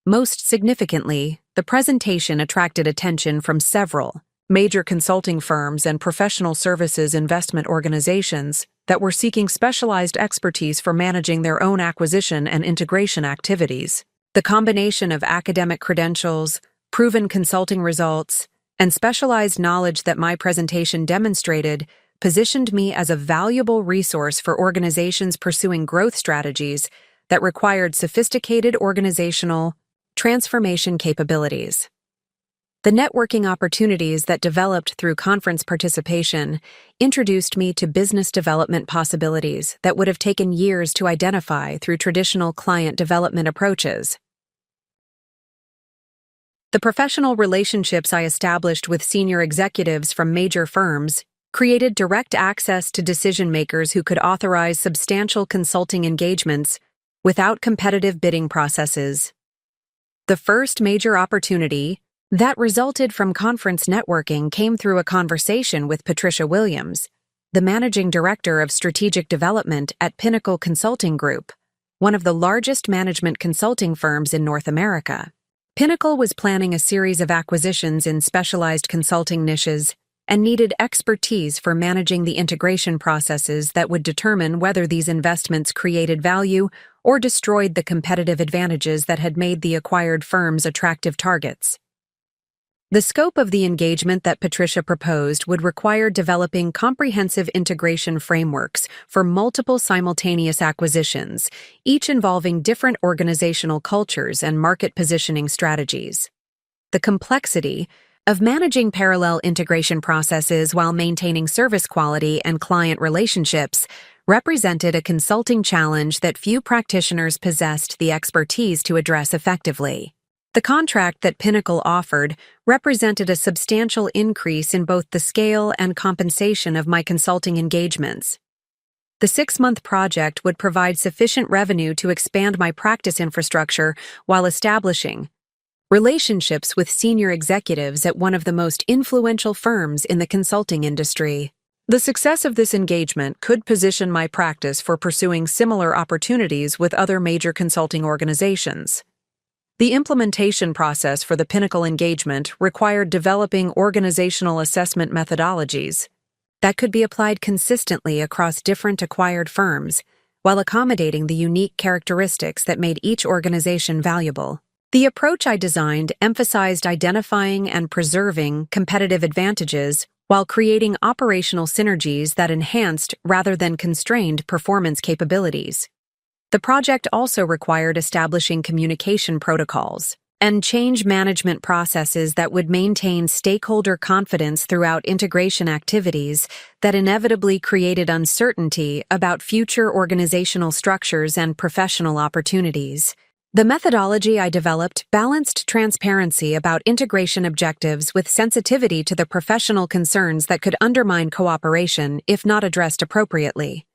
Most significantly, the presentation attracted attention from several major consulting firms and professional services investment organizations that were seeking specialized expertise for managing their own acquisition and integration activities. The combination of academic credentials, proven consulting results, and specialized knowledge that my presentation demonstrated positioned me as a valuable resource for organizations pursuing growth strategies that required sophisticated organizational transformation capabilities. The networking opportunities that developed through conference participation introduced me to business development possibilities that would have taken years to identify through traditional client development approaches. The professional relationships I established with senior executives from major firms created direct access to decision-makers who could authorize substantial consulting engagements without competitive bidding processes. The first major opportunity that resulted from conference networking came through a conversation with Patricia Williams, the managing director of strategic development at Pinnacle Consulting Group, one of the largest management consulting firms in North America. Pinnacle was planning a series of acquisitions in specialized consulting niches and needed expertise for managing the integration processes that would determine whether these investments created value or destroyed the competitive advantages that had made the acquired firms attractive targets. The scope of the engagement that Patricia proposed would require developing comprehensive integration frameworks for multiple simultaneous acquisitions, each involving different organizational cultures and market positioning strategies. The complexity of managing parallel integration processes while maintaining service quality and client relationships represented a consulting challenge that few practitioners possessed the expertise to address effectively. The contract that Pinnacle offered represented a substantial increase in both the scale and compensation of my consulting engagements. The 6-month project would provide sufficient revenue to expand my practice infrastructure while establishing relationships with senior executives at one of the most influential firms in the consulting industry. The success of this engagement could position my practice for pursuing similar opportunities with other major consulting organizations. The implementation process for the Pinnacle engagement required developing organizational assessment methodologies that could be applied consistently across different acquired firms while accommodating the unique characteristics that made each organization valuable. The approach I designed emphasized identifying and preserving competitive advantages while creating operational synergies that enhanced rather than constrained performance capabilities. The project also required establishing communication protocols and change management processes that would maintain stakeholder confidence throughout integration activities that inevitably created uncertainty about future organizational structures and professional opportunities. The methodology I developed balanced transparency about integration objectives with sensitivity to the professional concerns that could undermine cooperation if not addressed appropriately.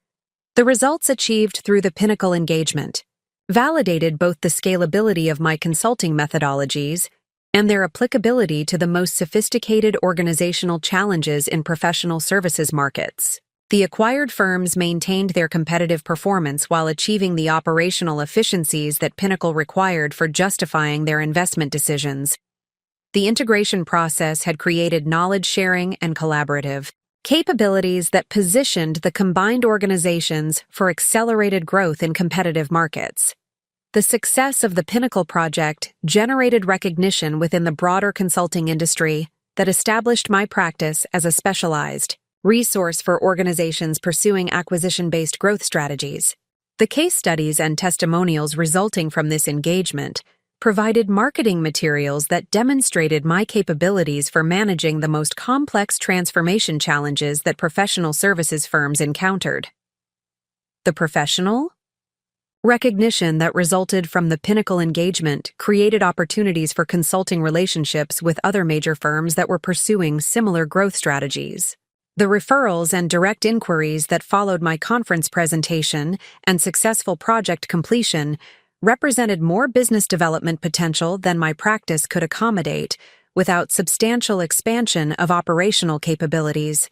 The results achieved through the Pinnacle engagement validated both the scalability of my consulting methodologies and their applicability to the most sophisticated organizational challenges in professional services markets. The acquired firms maintained their competitive performance while achieving the operational efficiencies that Pinnacle required for justifying their investment decisions. The integration process had created knowledge sharing and collaborative capabilities that positioned the combined organizations for accelerated growth in competitive markets. The success of the Pinnacle project generated recognition within the broader consulting industry that established my practice as a specialized resource for organizations pursuing acquisition-based growth strategies. The case studies and testimonials resulting from this engagement provided marketing materials that demonstrated my capabilities for managing the most complex transformation challenges that professional services firms encountered. The professional recognition that resulted from the Pinnacle engagement created opportunities for consulting relationships with other major firms that were pursuing similar growth strategies. The referrals and direct inquiries that followed my conference presentation and successful project completion represented more business development potential than my practice could accommodate without substantial expansion of operational capabilities.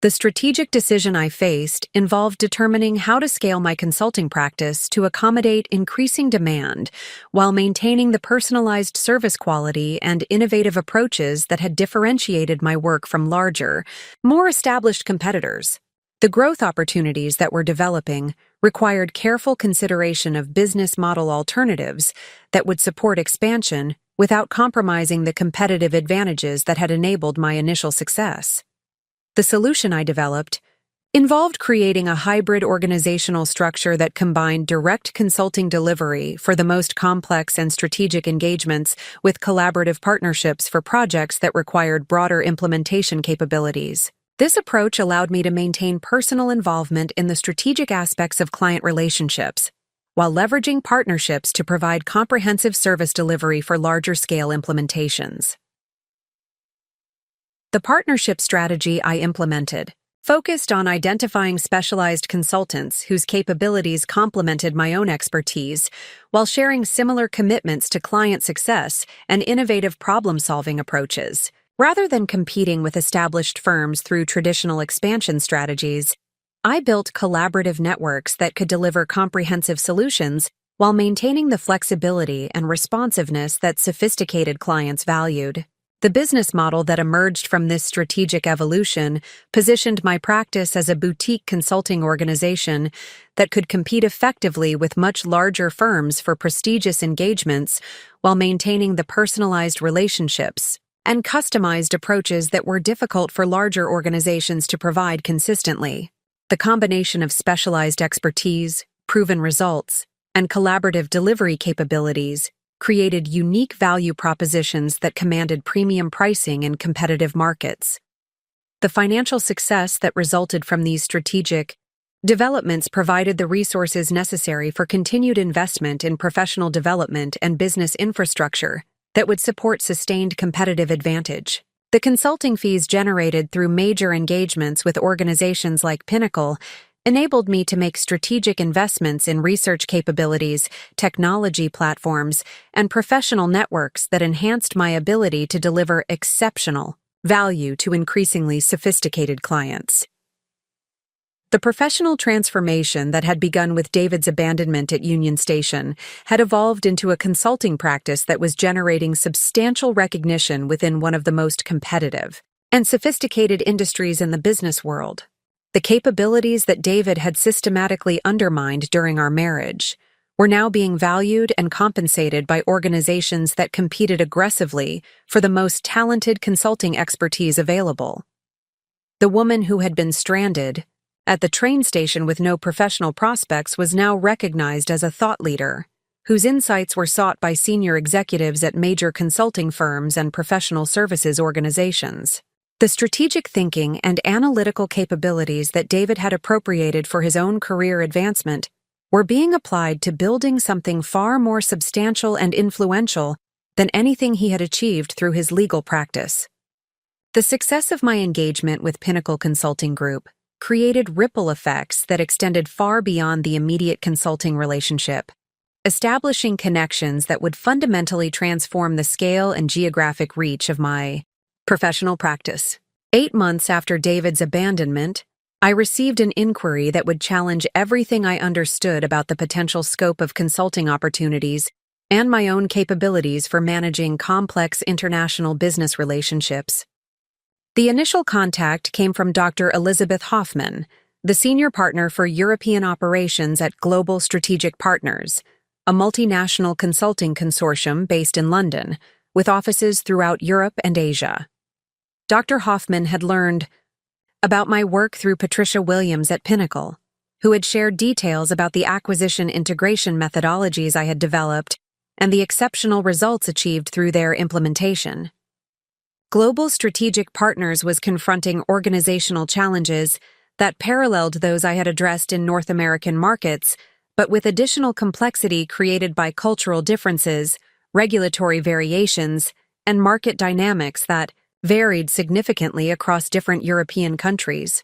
The strategic decision I faced involved determining how to scale my consulting practice to accommodate increasing demand while maintaining the personalized service quality and innovative approaches that had differentiated my work from larger, more established competitors. The growth opportunities that were developing required careful consideration of business model alternatives that would support expansion without compromising the competitive advantages that had enabled my initial success. The solution I developed involved creating a hybrid organizational structure that combined direct consulting delivery for the most complex and strategic engagements with collaborative partnerships for projects that required broader implementation capabilities. This approach allowed me to maintain personal involvement in the strategic aspects of client relationships, while leveraging partnerships to provide comprehensive service delivery for larger-scale implementations. The partnership strategy I implemented focused on identifying specialized consultants whose capabilities complemented my own expertise, while sharing similar commitments to client success and innovative problem-solving approaches. Rather than competing with established firms through traditional expansion strategies, I built collaborative networks that could deliver comprehensive solutions while maintaining the flexibility and responsiveness that sophisticated clients valued. The business model that emerged from this strategic evolution positioned my practice as a boutique consulting organization that could compete effectively with much larger firms for prestigious engagements while maintaining the personalized relationships and customized approaches that were difficult for larger organizations to provide consistently. The combination of specialized expertise, proven results, and collaborative delivery capabilities created unique value propositions that commanded premium pricing in competitive markets. The financial success that resulted from these strategic developments provided the resources necessary for continued investment in professional development and business infrastructure that would support sustained competitive advantage. The consulting fees generated through major engagements with organizations like Pinnacle enabled me to make strategic investments in research capabilities, technology platforms, and professional networks that enhanced my ability to deliver exceptional value to increasingly sophisticated clients. The professional transformation that had begun with David's abandonment at Union Station had evolved into a consulting practice that was generating substantial recognition within one of the most competitive and sophisticated industries in the business world. The capabilities that David had systematically undermined during our marriage were now being valued and compensated by organizations that competed aggressively for the most talented consulting expertise available. The woman who had been stranded at the train station with no professional prospects was now recognized as a thought leader, whose insights were sought by senior executives at major consulting firms and professional services organizations. The strategic thinking and analytical capabilities that David had appropriated for his own career advancement were being applied to building something far more substantial and influential than anything he had achieved through his legal practice. The success of my engagement with Pinnacle Consulting Group created ripple effects that extended far beyond the immediate consulting relationship, establishing connections that would fundamentally transform the scale and geographic reach of my professional practice. 8 months after David's abandonment, I received an inquiry that would challenge everything I understood about the potential scope of consulting opportunities and my own capabilities for managing complex international business relationships. The initial contact came from Dr. Elizabeth Hoffman, the senior partner for European operations at Global Strategic Partners, a multinational consulting consortium based in London, with offices throughout Europe and Asia. Dr. Hoffman had learned about my work through Patricia Williams at Pinnacle, who had shared details about the acquisition integration methodologies I had developed and the exceptional results achieved through their implementation. Global Strategic Partners was confronting organizational challenges that paralleled those I had addressed in North American markets, but with additional complexity created by cultural differences, regulatory variations, and market dynamics that varied significantly across different European countries.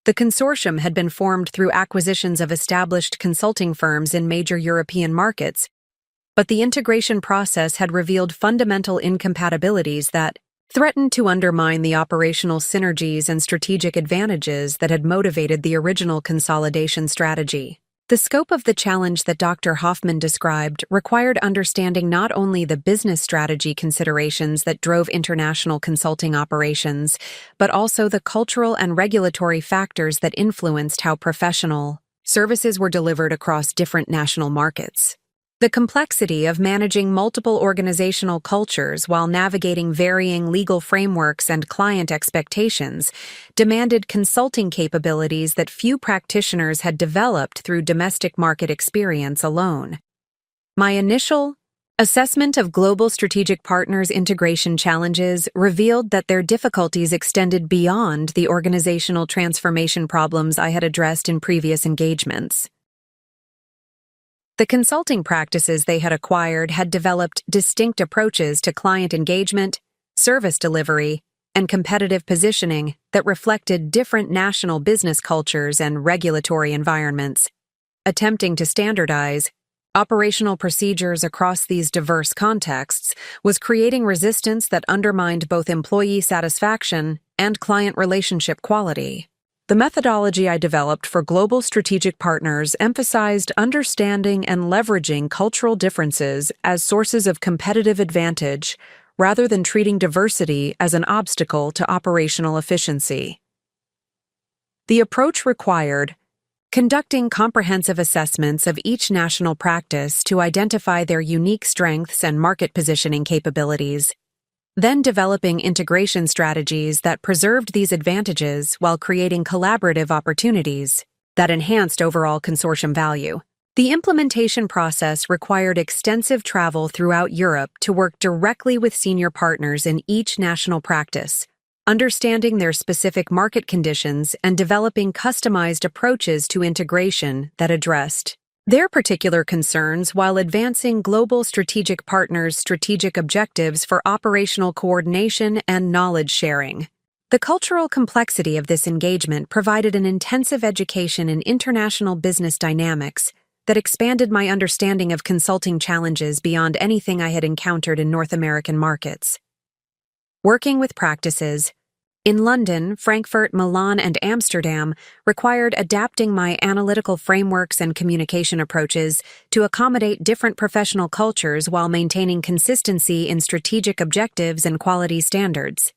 The consortium had been formed through acquisitions of established consulting firms in major European markets, but the integration process had revealed fundamental incompatibilities that threatened to undermine the operational synergies and strategic advantages that had motivated the original consolidation strategy. The scope of the challenge that Dr. Hoffman described required understanding not only the business strategy considerations that drove international consulting operations, but also the cultural and regulatory factors that influenced how professional services were delivered across different national markets. The complexity of managing multiple organizational cultures while navigating varying legal frameworks and client expectations demanded consulting capabilities that few practitioners had developed through domestic market experience alone. My initial assessment of Global Strategic Partners integration challenges revealed that their difficulties extended beyond the organizational transformation problems I had addressed in previous engagements. The consulting practices they had acquired had developed distinct approaches to client engagement, service delivery, and competitive positioning that reflected different national business cultures and regulatory environments. Attempting to standardize operational procedures across these diverse contexts was creating resistance that undermined both employee satisfaction and client relationship quality. The methodology I developed for Global Strategic Partners emphasized understanding and leveraging cultural differences as sources of competitive advantage rather than treating diversity as an obstacle to operational efficiency. The approach required conducting comprehensive assessments of each national practice to identify their unique strengths and market positioning capabilities, then developing integration strategies that preserved these advantages while creating collaborative opportunities that enhanced overall consortium value. The implementation process required extensive travel throughout Europe to work directly with senior partners in each national practice, understanding their specific market conditions and developing customized approaches to integration that addressed their particular concerns while advancing Global Strategic Partners' strategic objectives for operational coordination and knowledge sharing. The cultural complexity of this engagement provided an intensive education in international business dynamics that expanded my understanding of consulting challenges beyond anything I had encountered in North American markets. Working with practices in London, Frankfurt, Milan, and Amsterdam required adapting my analytical frameworks and communication approaches to accommodate different professional cultures while maintaining consistency in strategic objectives and quality standards.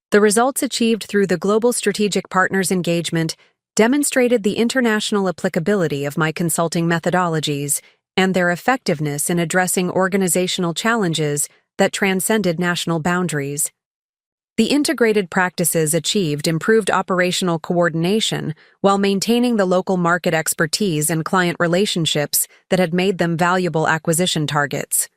The results achieved through the Global Strategic Partners engagement demonstrated the international applicability of my consulting methodologies and their effectiveness in addressing organizational challenges that transcended national boundaries. The integrated practices achieved improved operational coordination while maintaining the local market expertise and client relationships that had made them valuable acquisition targets.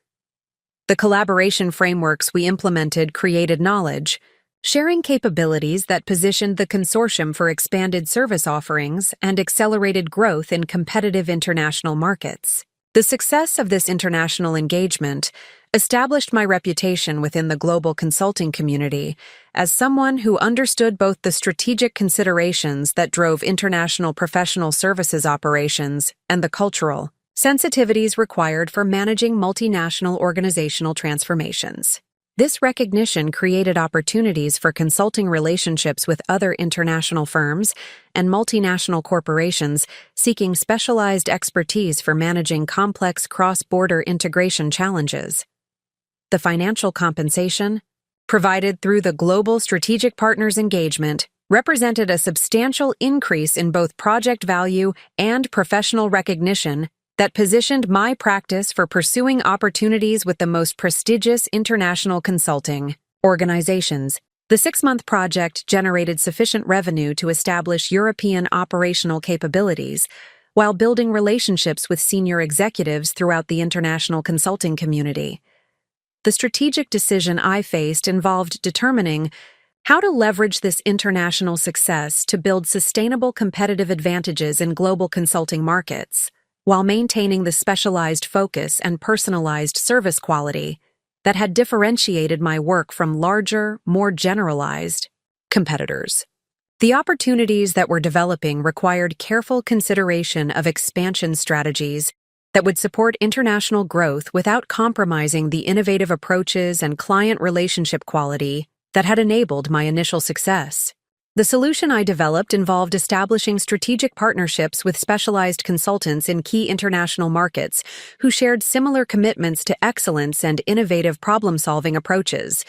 The collaboration frameworks we implemented created knowledge, sharing capabilities that positioned the consortium for expanded service offerings and accelerated growth in competitive international markets. The success of this international engagement established my reputation within the global consulting community as someone who understood both the strategic considerations that drove international professional services operations and the cultural sensitivities required for managing multinational organizational transformations. This recognition created opportunities for consulting relationships with other international firms and multinational corporations seeking specialized expertise for managing complex cross-border integration challenges. The financial compensation, provided through the Global Strategic Partners engagement, represented a substantial increase in both project value and professional recognition that positioned my practice for pursuing opportunities with the most prestigious international consulting organizations. The 6-month project generated sufficient revenue to establish European operational capabilities, while building relationships with senior executives throughout the international consulting community. The strategic decision I faced involved determining how to leverage this international success to build sustainable competitive advantages in global consulting markets, while maintaining the specialized focus and personalized service quality that had differentiated my work from larger, more generalized competitors. The opportunities that were developing required careful consideration of expansion strategies that would support international growth without compromising the innovative approaches and client relationship quality that had enabled my initial success. The solution I developed involved establishing strategic partnerships with specialized consultants in key international markets who shared similar commitments to excellence and innovative problem-solving approaches.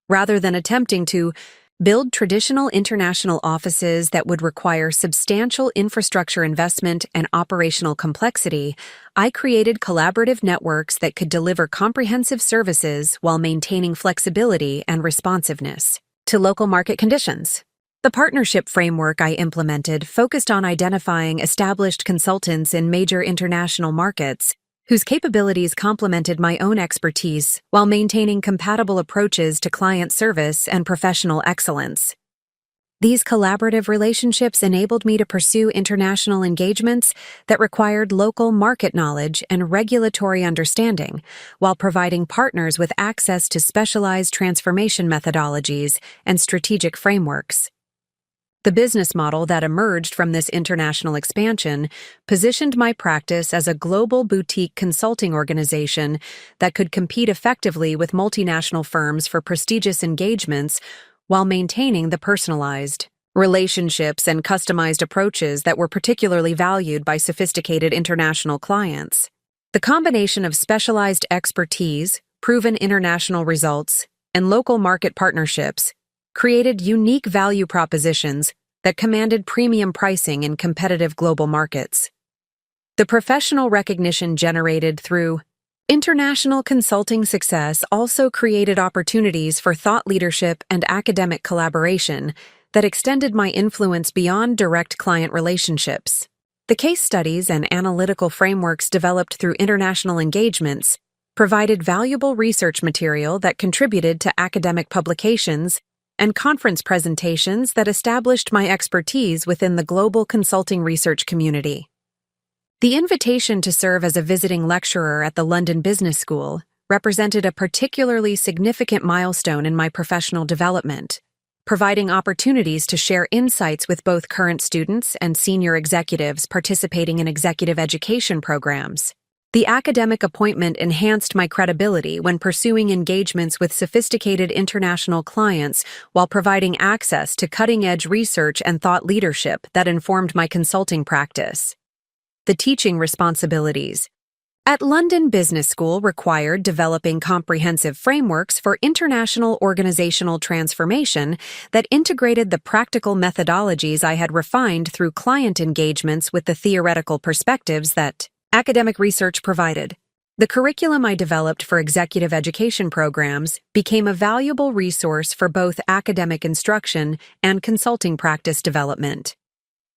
Rather than attempting to build traditional international offices that would require substantial infrastructure investment and operational complexity, I created collaborative networks that could deliver comprehensive services while maintaining flexibility and responsiveness to local market conditions. The partnership framework I implemented focused on identifying established consultants in major international markets whose capabilities complemented my own expertise while maintaining compatible approaches to client service and professional excellence. These collaborative relationships enabled me to pursue international engagements that required local market knowledge and regulatory understanding, while providing partners with access to specialized transformation methodologies and strategic frameworks. The business model that emerged from this international expansion positioned my practice as a global boutique consulting organization that could compete effectively with multinational firms for prestigious engagements while maintaining the personalized relationships and customized approaches that were particularly valued by sophisticated international clients. The combination of specialized expertise, proven international results, and local market partnerships created unique value propositions that commanded premium pricing in competitive global markets. The professional recognition generated through international consulting success also created opportunities for thought leadership and academic collaboration that extended my influence beyond direct client relationships. The case studies and analytical frameworks developed through international engagements provided valuable research material that contributed to academic publications and conference presentations that established my expertise within the global consulting research community. The invitation to serve as a visiting lecturer at the London Business School represented a particularly significant milestone in my professional development, providing opportunities to share insights with both current students and senior executives participating in executive education programs. The academic appointment enhanced my credibility when pursuing engagements with sophisticated international clients while providing access to cutting-edge research and thought leadership that informed my consulting practice. The teaching responsibilities at London Business School required developing comprehensive frameworks for international organizational transformation that integrated the practical methodologies I had refined through client engagements with the theoretical perspectives that academic research provided. The curriculum I developed for executive education programs became a valuable resource for both academic instruction and consulting practice development.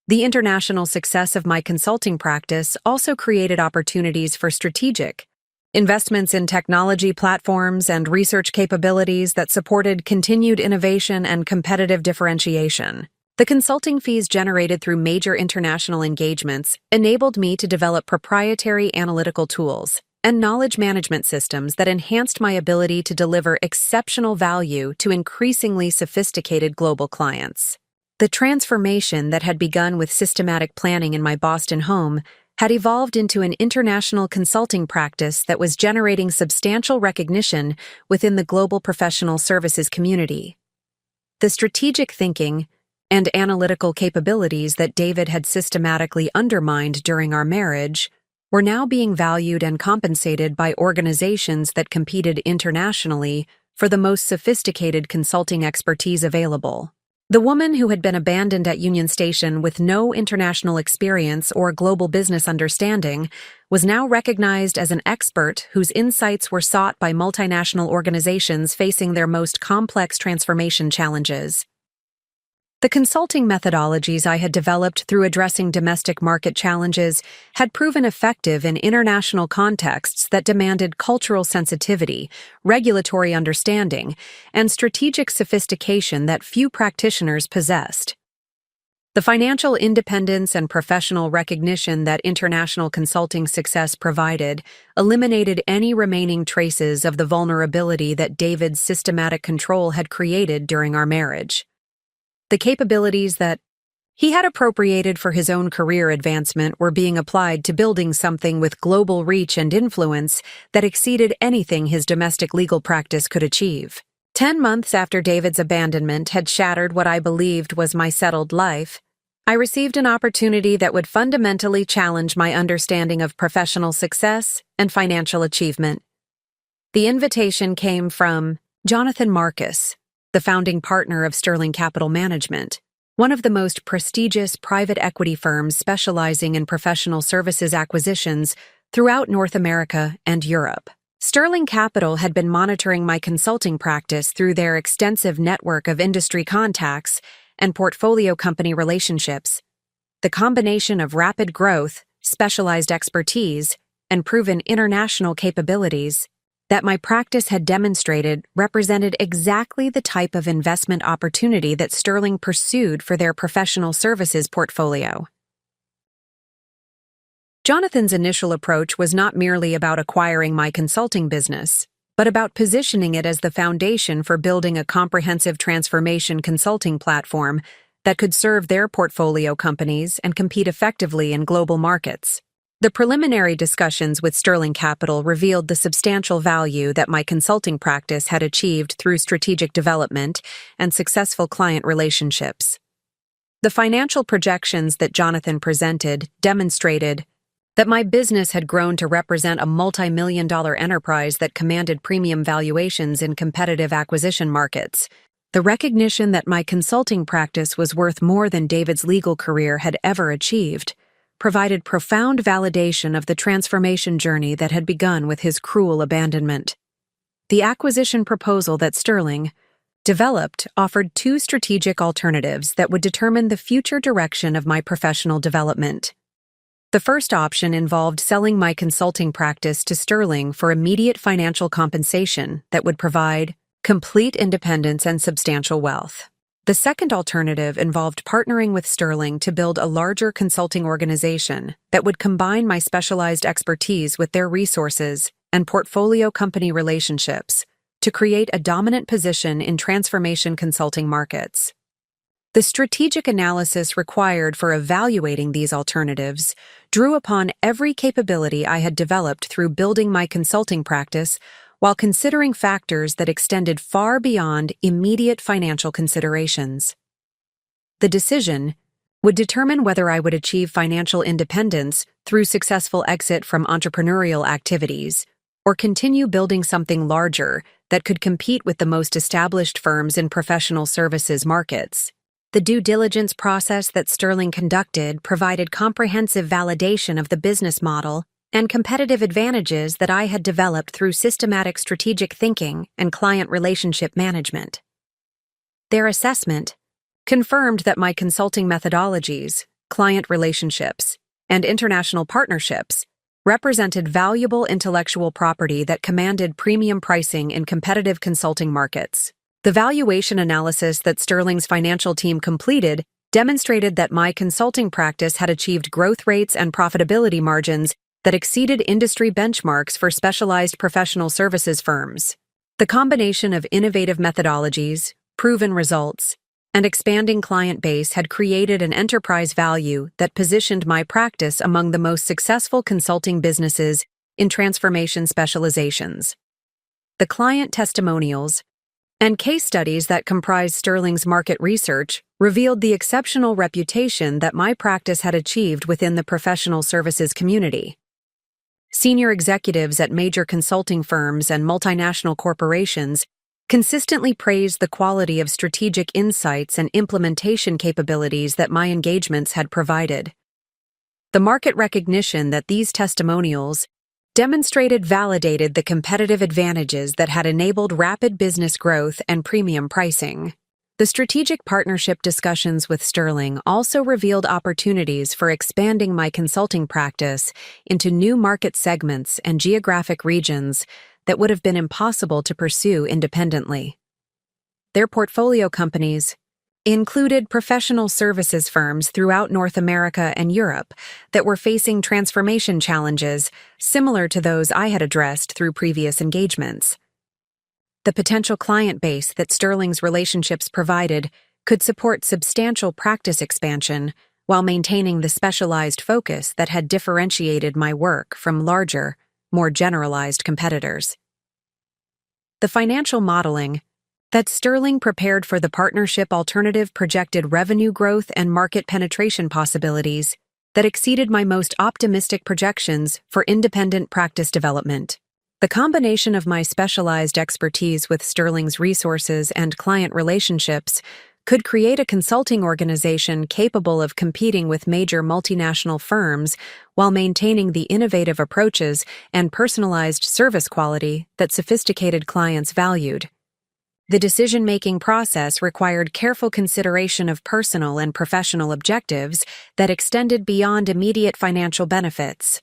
The international success of my consulting practice also created opportunities for strategic investments in technology platforms and research capabilities that supported continued innovation and competitive differentiation. The consulting fees generated through major international engagements enabled me to develop proprietary analytical tools and knowledge management systems that enhanced my ability to deliver exceptional value to increasingly sophisticated global clients. The transformation that had begun with systematic planning in my Boston home had evolved into an international consulting practice that was generating substantial recognition within the global professional services community. The strategic thinking and analytical capabilities that David had systematically undermined during our marriage were now being valued and compensated by organizations that competed internationally for the most sophisticated consulting expertise available. The woman who had been abandoned at Union Station with no international experience or global business understanding was now recognized as an expert whose insights were sought by multinational organizations facing their most complex transformation challenges. The consulting methodologies I had developed through addressing domestic market challenges had proven effective in international contexts that demanded cultural sensitivity, regulatory understanding, and strategic sophistication that few practitioners possessed. The financial independence and professional recognition that international consulting success provided eliminated any remaining traces of the vulnerability that David's systematic control had created during our marriage. The capabilities that he had appropriated for his own career advancement were being applied to building something with global reach and influence that exceeded anything his domestic legal practice could achieve. 10 months after David's abandonment had shattered what I believed was my settled life, I received an opportunity that would fundamentally challenge my understanding of professional success and financial achievement. The invitation came from Jonathan Marcus, the founding partner of Sterling Capital Management, one of the most prestigious private equity firms specializing in professional services acquisitions throughout North America and Europe. Sterling Capital had been monitoring my consulting practice through their extensive network of industry contacts and portfolio company relationships. The combination of rapid growth, specialized expertise, and proven international capabilities that my practice had demonstrated represented exactly the type of investment opportunity that Sterling pursued for their professional services portfolio. Jonathan's initial approach was not merely about acquiring my consulting business, but about positioning it as the foundation for building a comprehensive transformation consulting platform that could serve their portfolio companies and compete effectively in global markets. The preliminary discussions with Sterling Capital revealed the substantial value that my consulting practice had achieved through strategic development and successful client relationships. The financial projections that Jonathan presented demonstrated that my business had grown to represent a multi-million-dollar enterprise that commanded premium valuations in competitive acquisition markets. The recognition that my consulting practice was worth more than David's legal career had ever achieved provided profound validation of the transformation journey that had begun with his cruel abandonment. The acquisition proposal that Sterling developed offered two strategic alternatives that would determine the future direction of my professional development. The first option involved selling my consulting practice to Sterling for immediate financial compensation that would provide complete independence and substantial wealth. The second alternative involved partnering with Sterling to build a larger consulting organization that would combine my specialized expertise with their resources and portfolio company relationships to create a dominant position in transformation consulting markets. The strategic analysis required for evaluating these alternatives drew upon every capability I had developed through building my consulting practice while considering factors that extended far beyond immediate financial considerations. The decision would determine whether I would achieve financial independence through successful exit from entrepreneurial activities or continue building something larger that could compete with the most established firms in professional services markets. The due diligence process that Sterling conducted provided comprehensive validation of the business model and competitive advantages that I had developed through systematic strategic thinking and client relationship management. Their assessment confirmed that my consulting methodologies, client relationships, and international partnerships represented valuable intellectual property that commanded premium pricing in competitive consulting markets. The valuation analysis that Sterling's financial team completed demonstrated that my consulting practice had achieved growth rates and profitability margins that exceeded industry benchmarks for specialized professional services firms. The combination of innovative methodologies, proven results, and expanding client base had created an enterprise value that positioned my practice among the most successful consulting businesses in transformation specializations. The client testimonials and case studies that comprised Sterling's market research revealed the exceptional reputation that my practice had achieved within the professional services community. Senior executives at major consulting firms and multinational corporations consistently praised the quality of strategic insights and implementation capabilities that my engagements had provided. The market recognition that these testimonials demonstrated validated the competitive advantages that had enabled rapid business growth and premium pricing. The strategic partnership discussions with Sterling also revealed opportunities for expanding my consulting practice into new market segments and geographic regions that would have been impossible to pursue independently. Their portfolio companies included professional services firms throughout North America and Europe that were facing transformation challenges similar to those I had addressed through previous engagements. The potential client base that Sterling's relationships provided could support substantial practice expansion while maintaining the specialized focus that had differentiated my work from larger, more generalized competitors. The financial modeling that Sterling prepared for the partnership alternative projected revenue growth and market penetration possibilities that exceeded my most optimistic projections for independent practice development. The combination of my specialized expertise with Sterling's resources and client relationships could create a consulting organization capable of competing with major multinational firms while maintaining the innovative approaches and personalized service quality that sophisticated clients valued. The decision-making process required careful consideration of personal and professional objectives that extended beyond immediate financial benefits.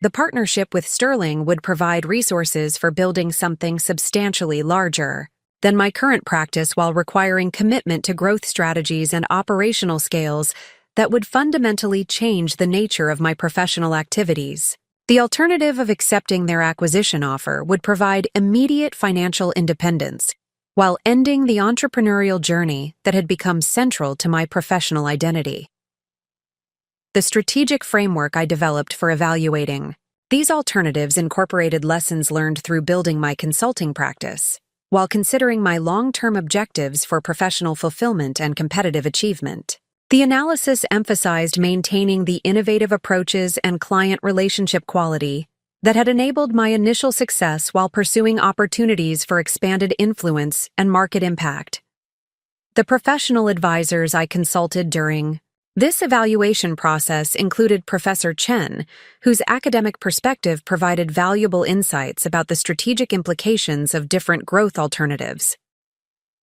The partnership with Sterling would provide resources for building something substantially larger than my current practice while requiring commitment to growth strategies and operational scales that would fundamentally change the nature of my professional activities. The alternative of accepting their acquisition offer would provide immediate financial independence, while ending the entrepreneurial journey that had become central to my professional identity. The strategic framework I developed for evaluating these alternatives incorporated lessons learned through building my consulting practice, while considering my long-term objectives for professional fulfillment and competitive achievement. The analysis emphasized maintaining the innovative approaches and client relationship quality that had enabled my initial success while pursuing opportunities for expanded influence and market impact. The professional advisors I consulted during this evaluation process included Professor Chen, whose academic perspective provided valuable insights about the strategic implications of different growth alternatives.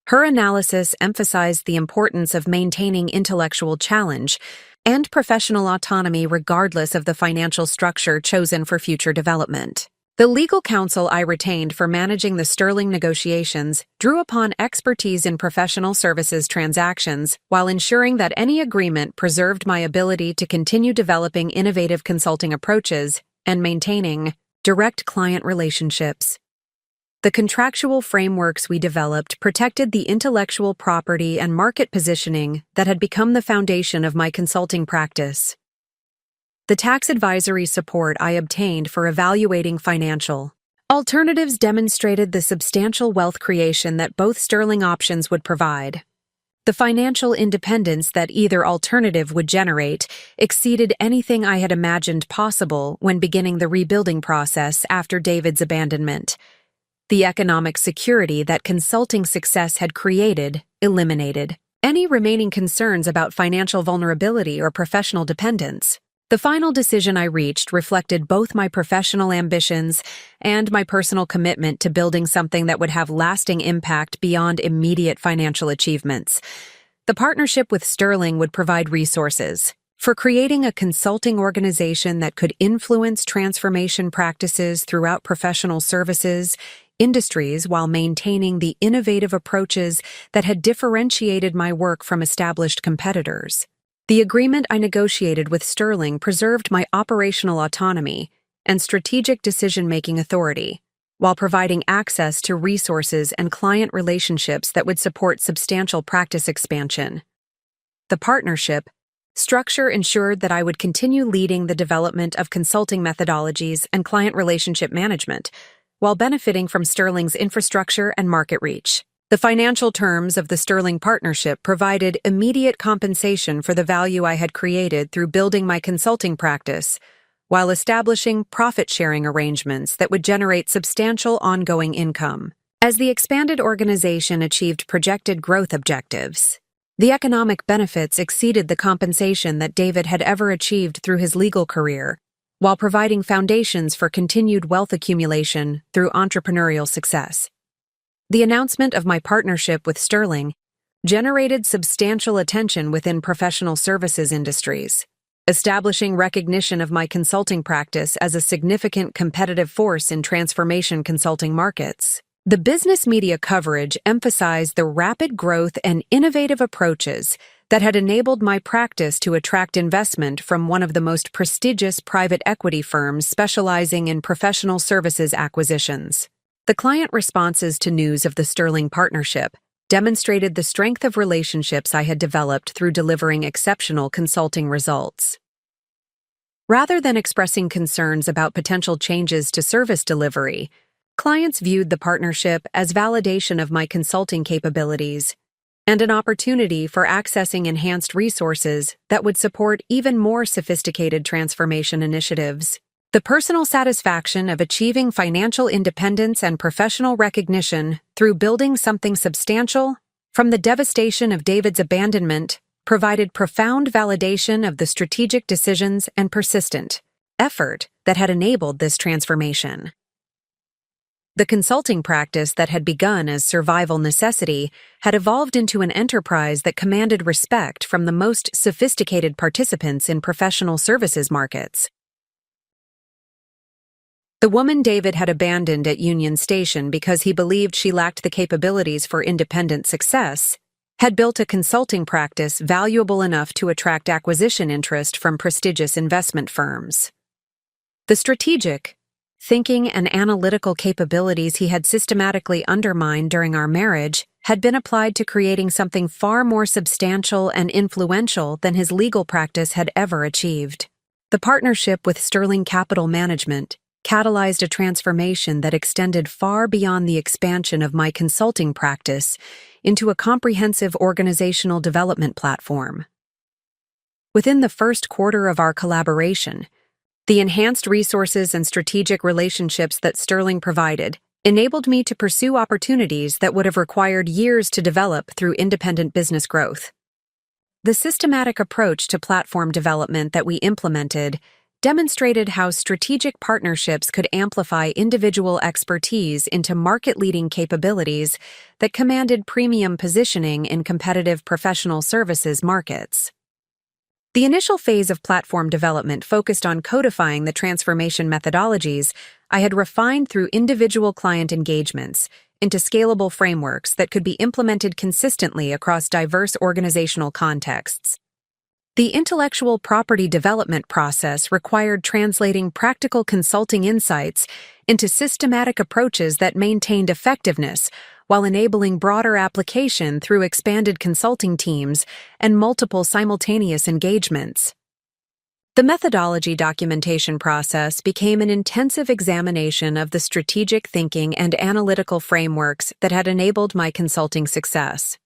Her analysis emphasized the importance of maintaining intellectual challenge and professional autonomy regardless of the financial structure chosen for future development. The legal counsel I retained for managing the Sterling negotiations drew upon expertise in professional services transactions while ensuring that any agreement preserved my ability to continue developing innovative consulting approaches and maintaining direct client relationships. The contractual frameworks we developed protected the intellectual property and market positioning that had become the foundation of my consulting practice. The tax advisory support I obtained for evaluating financial alternatives demonstrated the substantial wealth creation that both Sterling options would provide. The financial independence that either alternative would generate exceeded anything I had imagined possible when beginning the rebuilding process after David's abandonment. The economic security that consulting success had created eliminated any remaining concerns about financial vulnerability or professional dependence. The final decision I reached reflected both my professional ambitions and my personal commitment to building something that would have lasting impact beyond immediate financial achievements. The partnership with Sterling would provide resources for creating a consulting organization that could influence transformation practices throughout professional services industries while maintaining the innovative approaches that had differentiated my work from established competitors. The agreement I negotiated with Sterling preserved my operational autonomy and strategic decision-making authority, while providing access to resources and client relationships that would support substantial practice expansion. The partnership structure ensured that I would continue leading the development of consulting methodologies and client relationship management, while benefiting from Sterling's infrastructure and market reach. The financial terms of the Sterling partnership provided immediate compensation for the value I had created through building my consulting practice, while establishing profit-sharing arrangements that would generate substantial ongoing income. As the expanded organization achieved projected growth objectives, the economic benefits exceeded the compensation that David had ever achieved through his legal career, while providing foundations for continued wealth accumulation through entrepreneurial success. The announcement of my partnership with Sterling generated substantial attention within professional services industries, establishing recognition of my consulting practice as a significant competitive force in transformation consulting markets. The business media coverage emphasized the rapid growth and innovative approaches that had enabled my practice to attract investment from one of the most prestigious private equity firms specializing in professional services acquisitions. The client responses to news of the Sterling partnership demonstrated the strength of relationships I had developed through delivering exceptional consulting results. Rather than expressing concerns about potential changes to service delivery, clients viewed the partnership as validation of my consulting capabilities and an opportunity for accessing enhanced resources that would support even more sophisticated transformation initiatives. The personal satisfaction of achieving financial independence and professional recognition through building something substantial from the devastation of David's abandonment provided profound validation of the strategic decisions and persistent effort that had enabled this transformation. The consulting practice that had begun as survival necessity had evolved into an enterprise that commanded respect from the most sophisticated participants in professional services markets. The woman David had abandoned at Union Station because he believed she lacked the capabilities for independent success had built a consulting practice valuable enough to attract acquisition interest from prestigious investment firms. The strategic, thinking and analytical capabilities he had systematically undermined during our marriage had been applied to creating something far more substantial and influential than his legal practice had ever achieved. The partnership with Sterling Capital Management catalyzed a transformation that extended far beyond the expansion of my consulting practice into a comprehensive organizational development platform. Within the first quarter of our collaboration, the enhanced resources and strategic relationships that Sterling provided enabled me to pursue opportunities that would have required years to develop through independent business growth. The systematic approach to platform development that we implemented demonstrated how strategic partnerships could amplify individual expertise into market-leading capabilities that commanded premium positioning in competitive professional services markets. The initial phase of platform development focused on codifying the transformation methodologies I had refined through individual client engagements into scalable frameworks that could be implemented consistently across diverse organizational contexts. The intellectual property development process required translating practical consulting insights into systematic approaches that maintained effectiveness while enabling broader application through expanded consulting teams and multiple simultaneous engagements. The methodology documentation process became an intensive examination of the strategic thinking and analytical frameworks that had enabled my consulting success.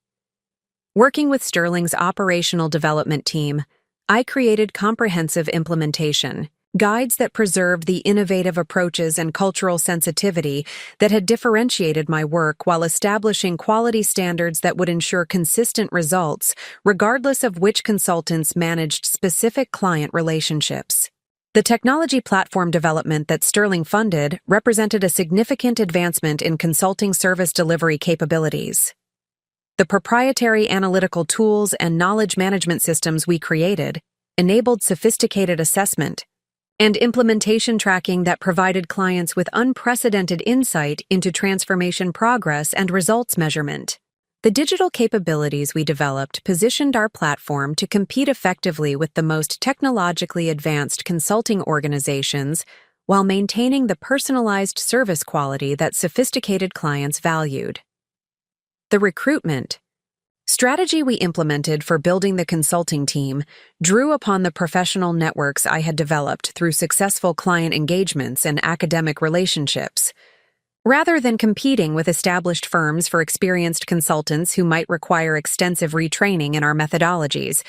Working with Sterling's operational development team, I created comprehensive implementation, guides that preserved the innovative approaches and cultural sensitivity that had differentiated my work while establishing quality standards that would ensure consistent results, regardless of which consultants managed specific client relationships. The technology platform development that Sterling funded represented a significant advancement in consulting service delivery capabilities. The proprietary analytical tools and knowledge management systems we created enabled sophisticated assessment and implementation tracking that provided clients with unprecedented insight into transformation progress and results measurement. The digital capabilities we developed positioned our platform to compete effectively with the most technologically advanced consulting organizations while maintaining the personalized service quality that sophisticated clients valued. The recruitment strategy we implemented for building the consulting team drew upon the professional networks I had developed through successful client engagements and academic relationships. Rather than competing with established firms for experienced consultants who might require extensive retraining in our methodologies,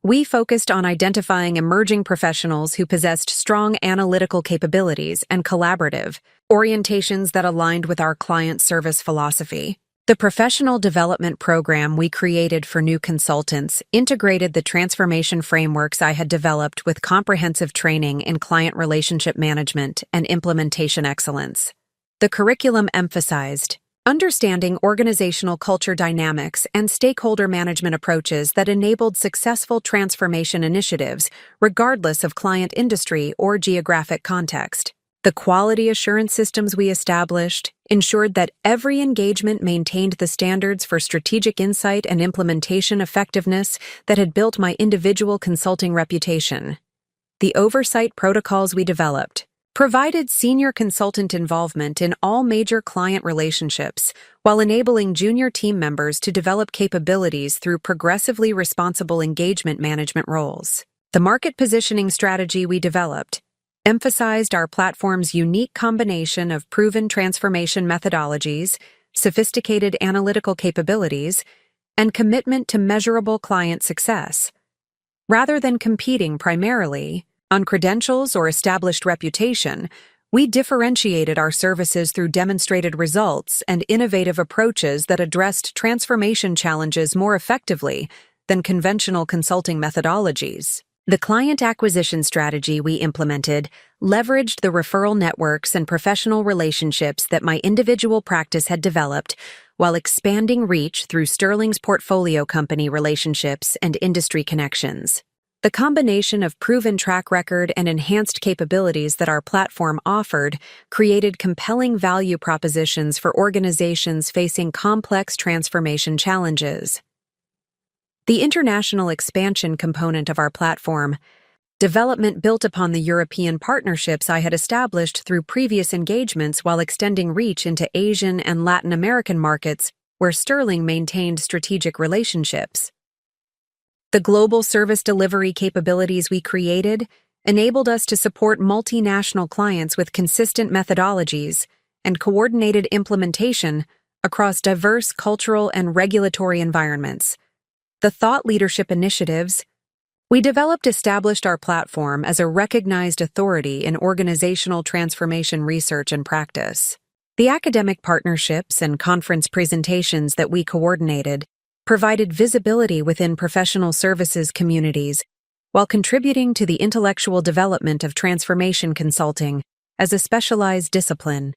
we focused on identifying emerging professionals who possessed strong analytical capabilities and collaborative orientations that aligned with our client service philosophy. The professional development program we created for new consultants integrated the transformation frameworks I had developed with comprehensive training in client relationship management and implementation excellence. The curriculum emphasized understanding organizational culture dynamics and stakeholder management approaches that enabled successful transformation initiatives, regardless of client industry or geographic context. The quality assurance systems we established ensured that every engagement maintained the standards for strategic insight and implementation effectiveness that had built my individual consulting reputation. The oversight protocols we developed provided senior consultant involvement in all major client relationships while enabling junior team members to develop capabilities through progressively responsible engagement management roles. The market positioning strategy we developed emphasized our platform's unique combination of proven transformation methodologies, sophisticated analytical capabilities, and commitment to measurable client success. Rather than competing primarily on credentials or established reputation, we differentiated our services through demonstrated results and innovative approaches that addressed transformation challenges more effectively than conventional consulting methodologies. The client acquisition strategy we implemented leveraged the referral networks and professional relationships that my individual practice had developed while expanding reach through Sterling's portfolio company relationships and industry connections. The combination of proven track record and enhanced capabilities that our platform offered created compelling value propositions for organizations facing complex transformation challenges. The international expansion component of our platform, development built upon the European partnerships I had established through previous engagements while extending reach into Asian and Latin American markets where Sterling maintained strategic relationships. The global service delivery capabilities we created enabled us to support multinational clients with consistent methodologies and coordinated implementation across diverse cultural and regulatory environments. The thought leadership initiatives we developed established our platform as a recognized authority in organizational transformation research and practice. The academic partnerships and conference presentations that we coordinated provided visibility within professional services communities while contributing to the intellectual development of transformation consulting as a specialized discipline.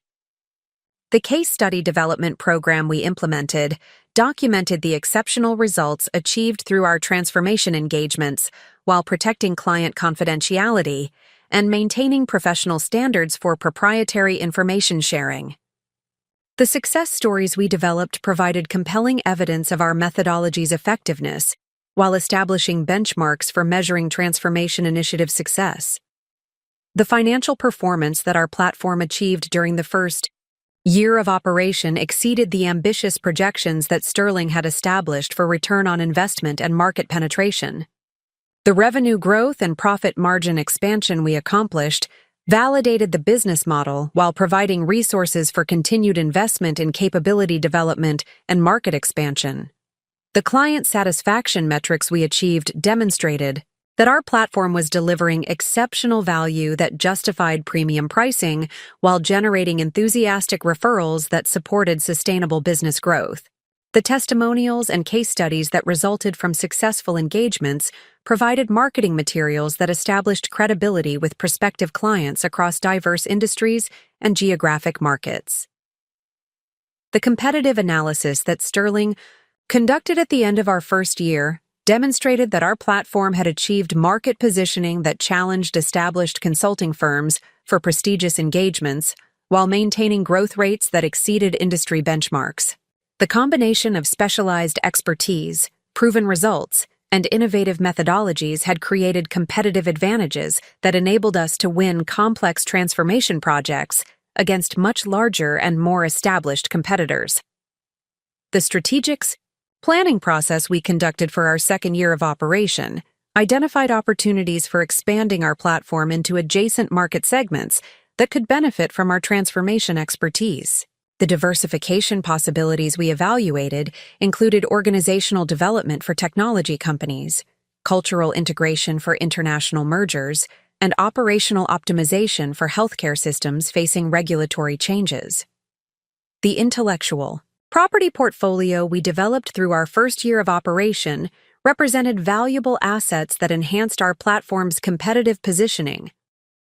The case study development program we implemented documented the exceptional results achieved through our transformation engagements while protecting client confidentiality and maintaining professional standards for proprietary information sharing. The success stories we developed provided compelling evidence of our methodology's effectiveness while establishing benchmarks for measuring transformation initiative success. The financial performance that our platform achieved during the first year of operation exceeded the ambitious projections that Sterling had established for return on investment and market penetration. The revenue growth and profit margin expansion we accomplished validated the business model while providing resources for continued investment in capability development and market expansion. The client satisfaction metrics we achieved demonstrated that our platform was delivering exceptional value that justified premium pricing while generating enthusiastic referrals that supported sustainable business growth. The testimonials and case studies that resulted from successful engagements provided marketing materials that established credibility with prospective clients across diverse industries and geographic markets. The competitive analysis that Sterling conducted at the end of our first year demonstrated that our platform had achieved market positioning that challenged established consulting firms for prestigious engagements while maintaining growth rates that exceeded industry benchmarks. The combination of specialized expertise, proven results, and innovative methodologies had created competitive advantages that enabled us to win complex transformation projects against much larger and more established competitors. The strategic planning process we conducted for our second year of operation identified opportunities for expanding our platform into adjacent market segments that could benefit from our transformation expertise. The diversification possibilities we evaluated included organizational development for technology companies, cultural integration for international mergers, and operational optimization for healthcare systems facing regulatory changes. The intellectual property portfolio we developed through our first year of operation represented valuable assets that enhanced our platform's competitive positioning,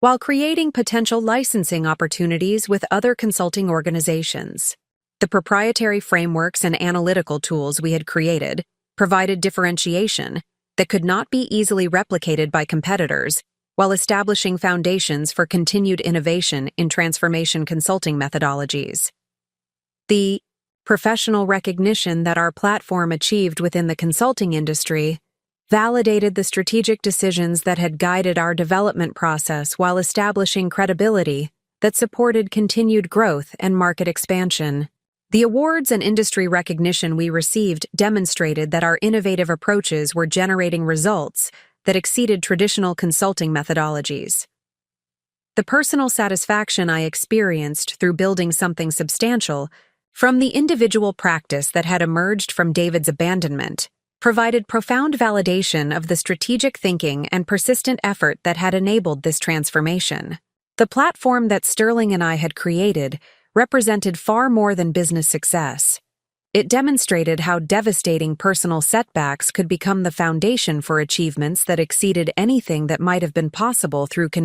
while creating potential licensing opportunities with other consulting organizations. The proprietary frameworks and analytical tools we had created provided differentiation that could not be easily replicated by competitors, while establishing foundations for continued innovation in transformation consulting methodologies. The professional recognition that our platform achieved within the consulting industry validated the strategic decisions that had guided our development process while establishing credibility that supported continued growth and market expansion. The awards and industry recognition we received demonstrated that our innovative approaches were generating results that exceeded traditional consulting methodologies. The personal satisfaction I experienced through building something substantial from the individual practice that had emerged from David's abandonment provided profound validation of the strategic thinking and persistent effort that had enabled this transformation. The platform that Sterling and I had created represented far more than business success. It demonstrated how devastating personal setbacks could become the foundation for achievements that exceeded anything that might have been possible through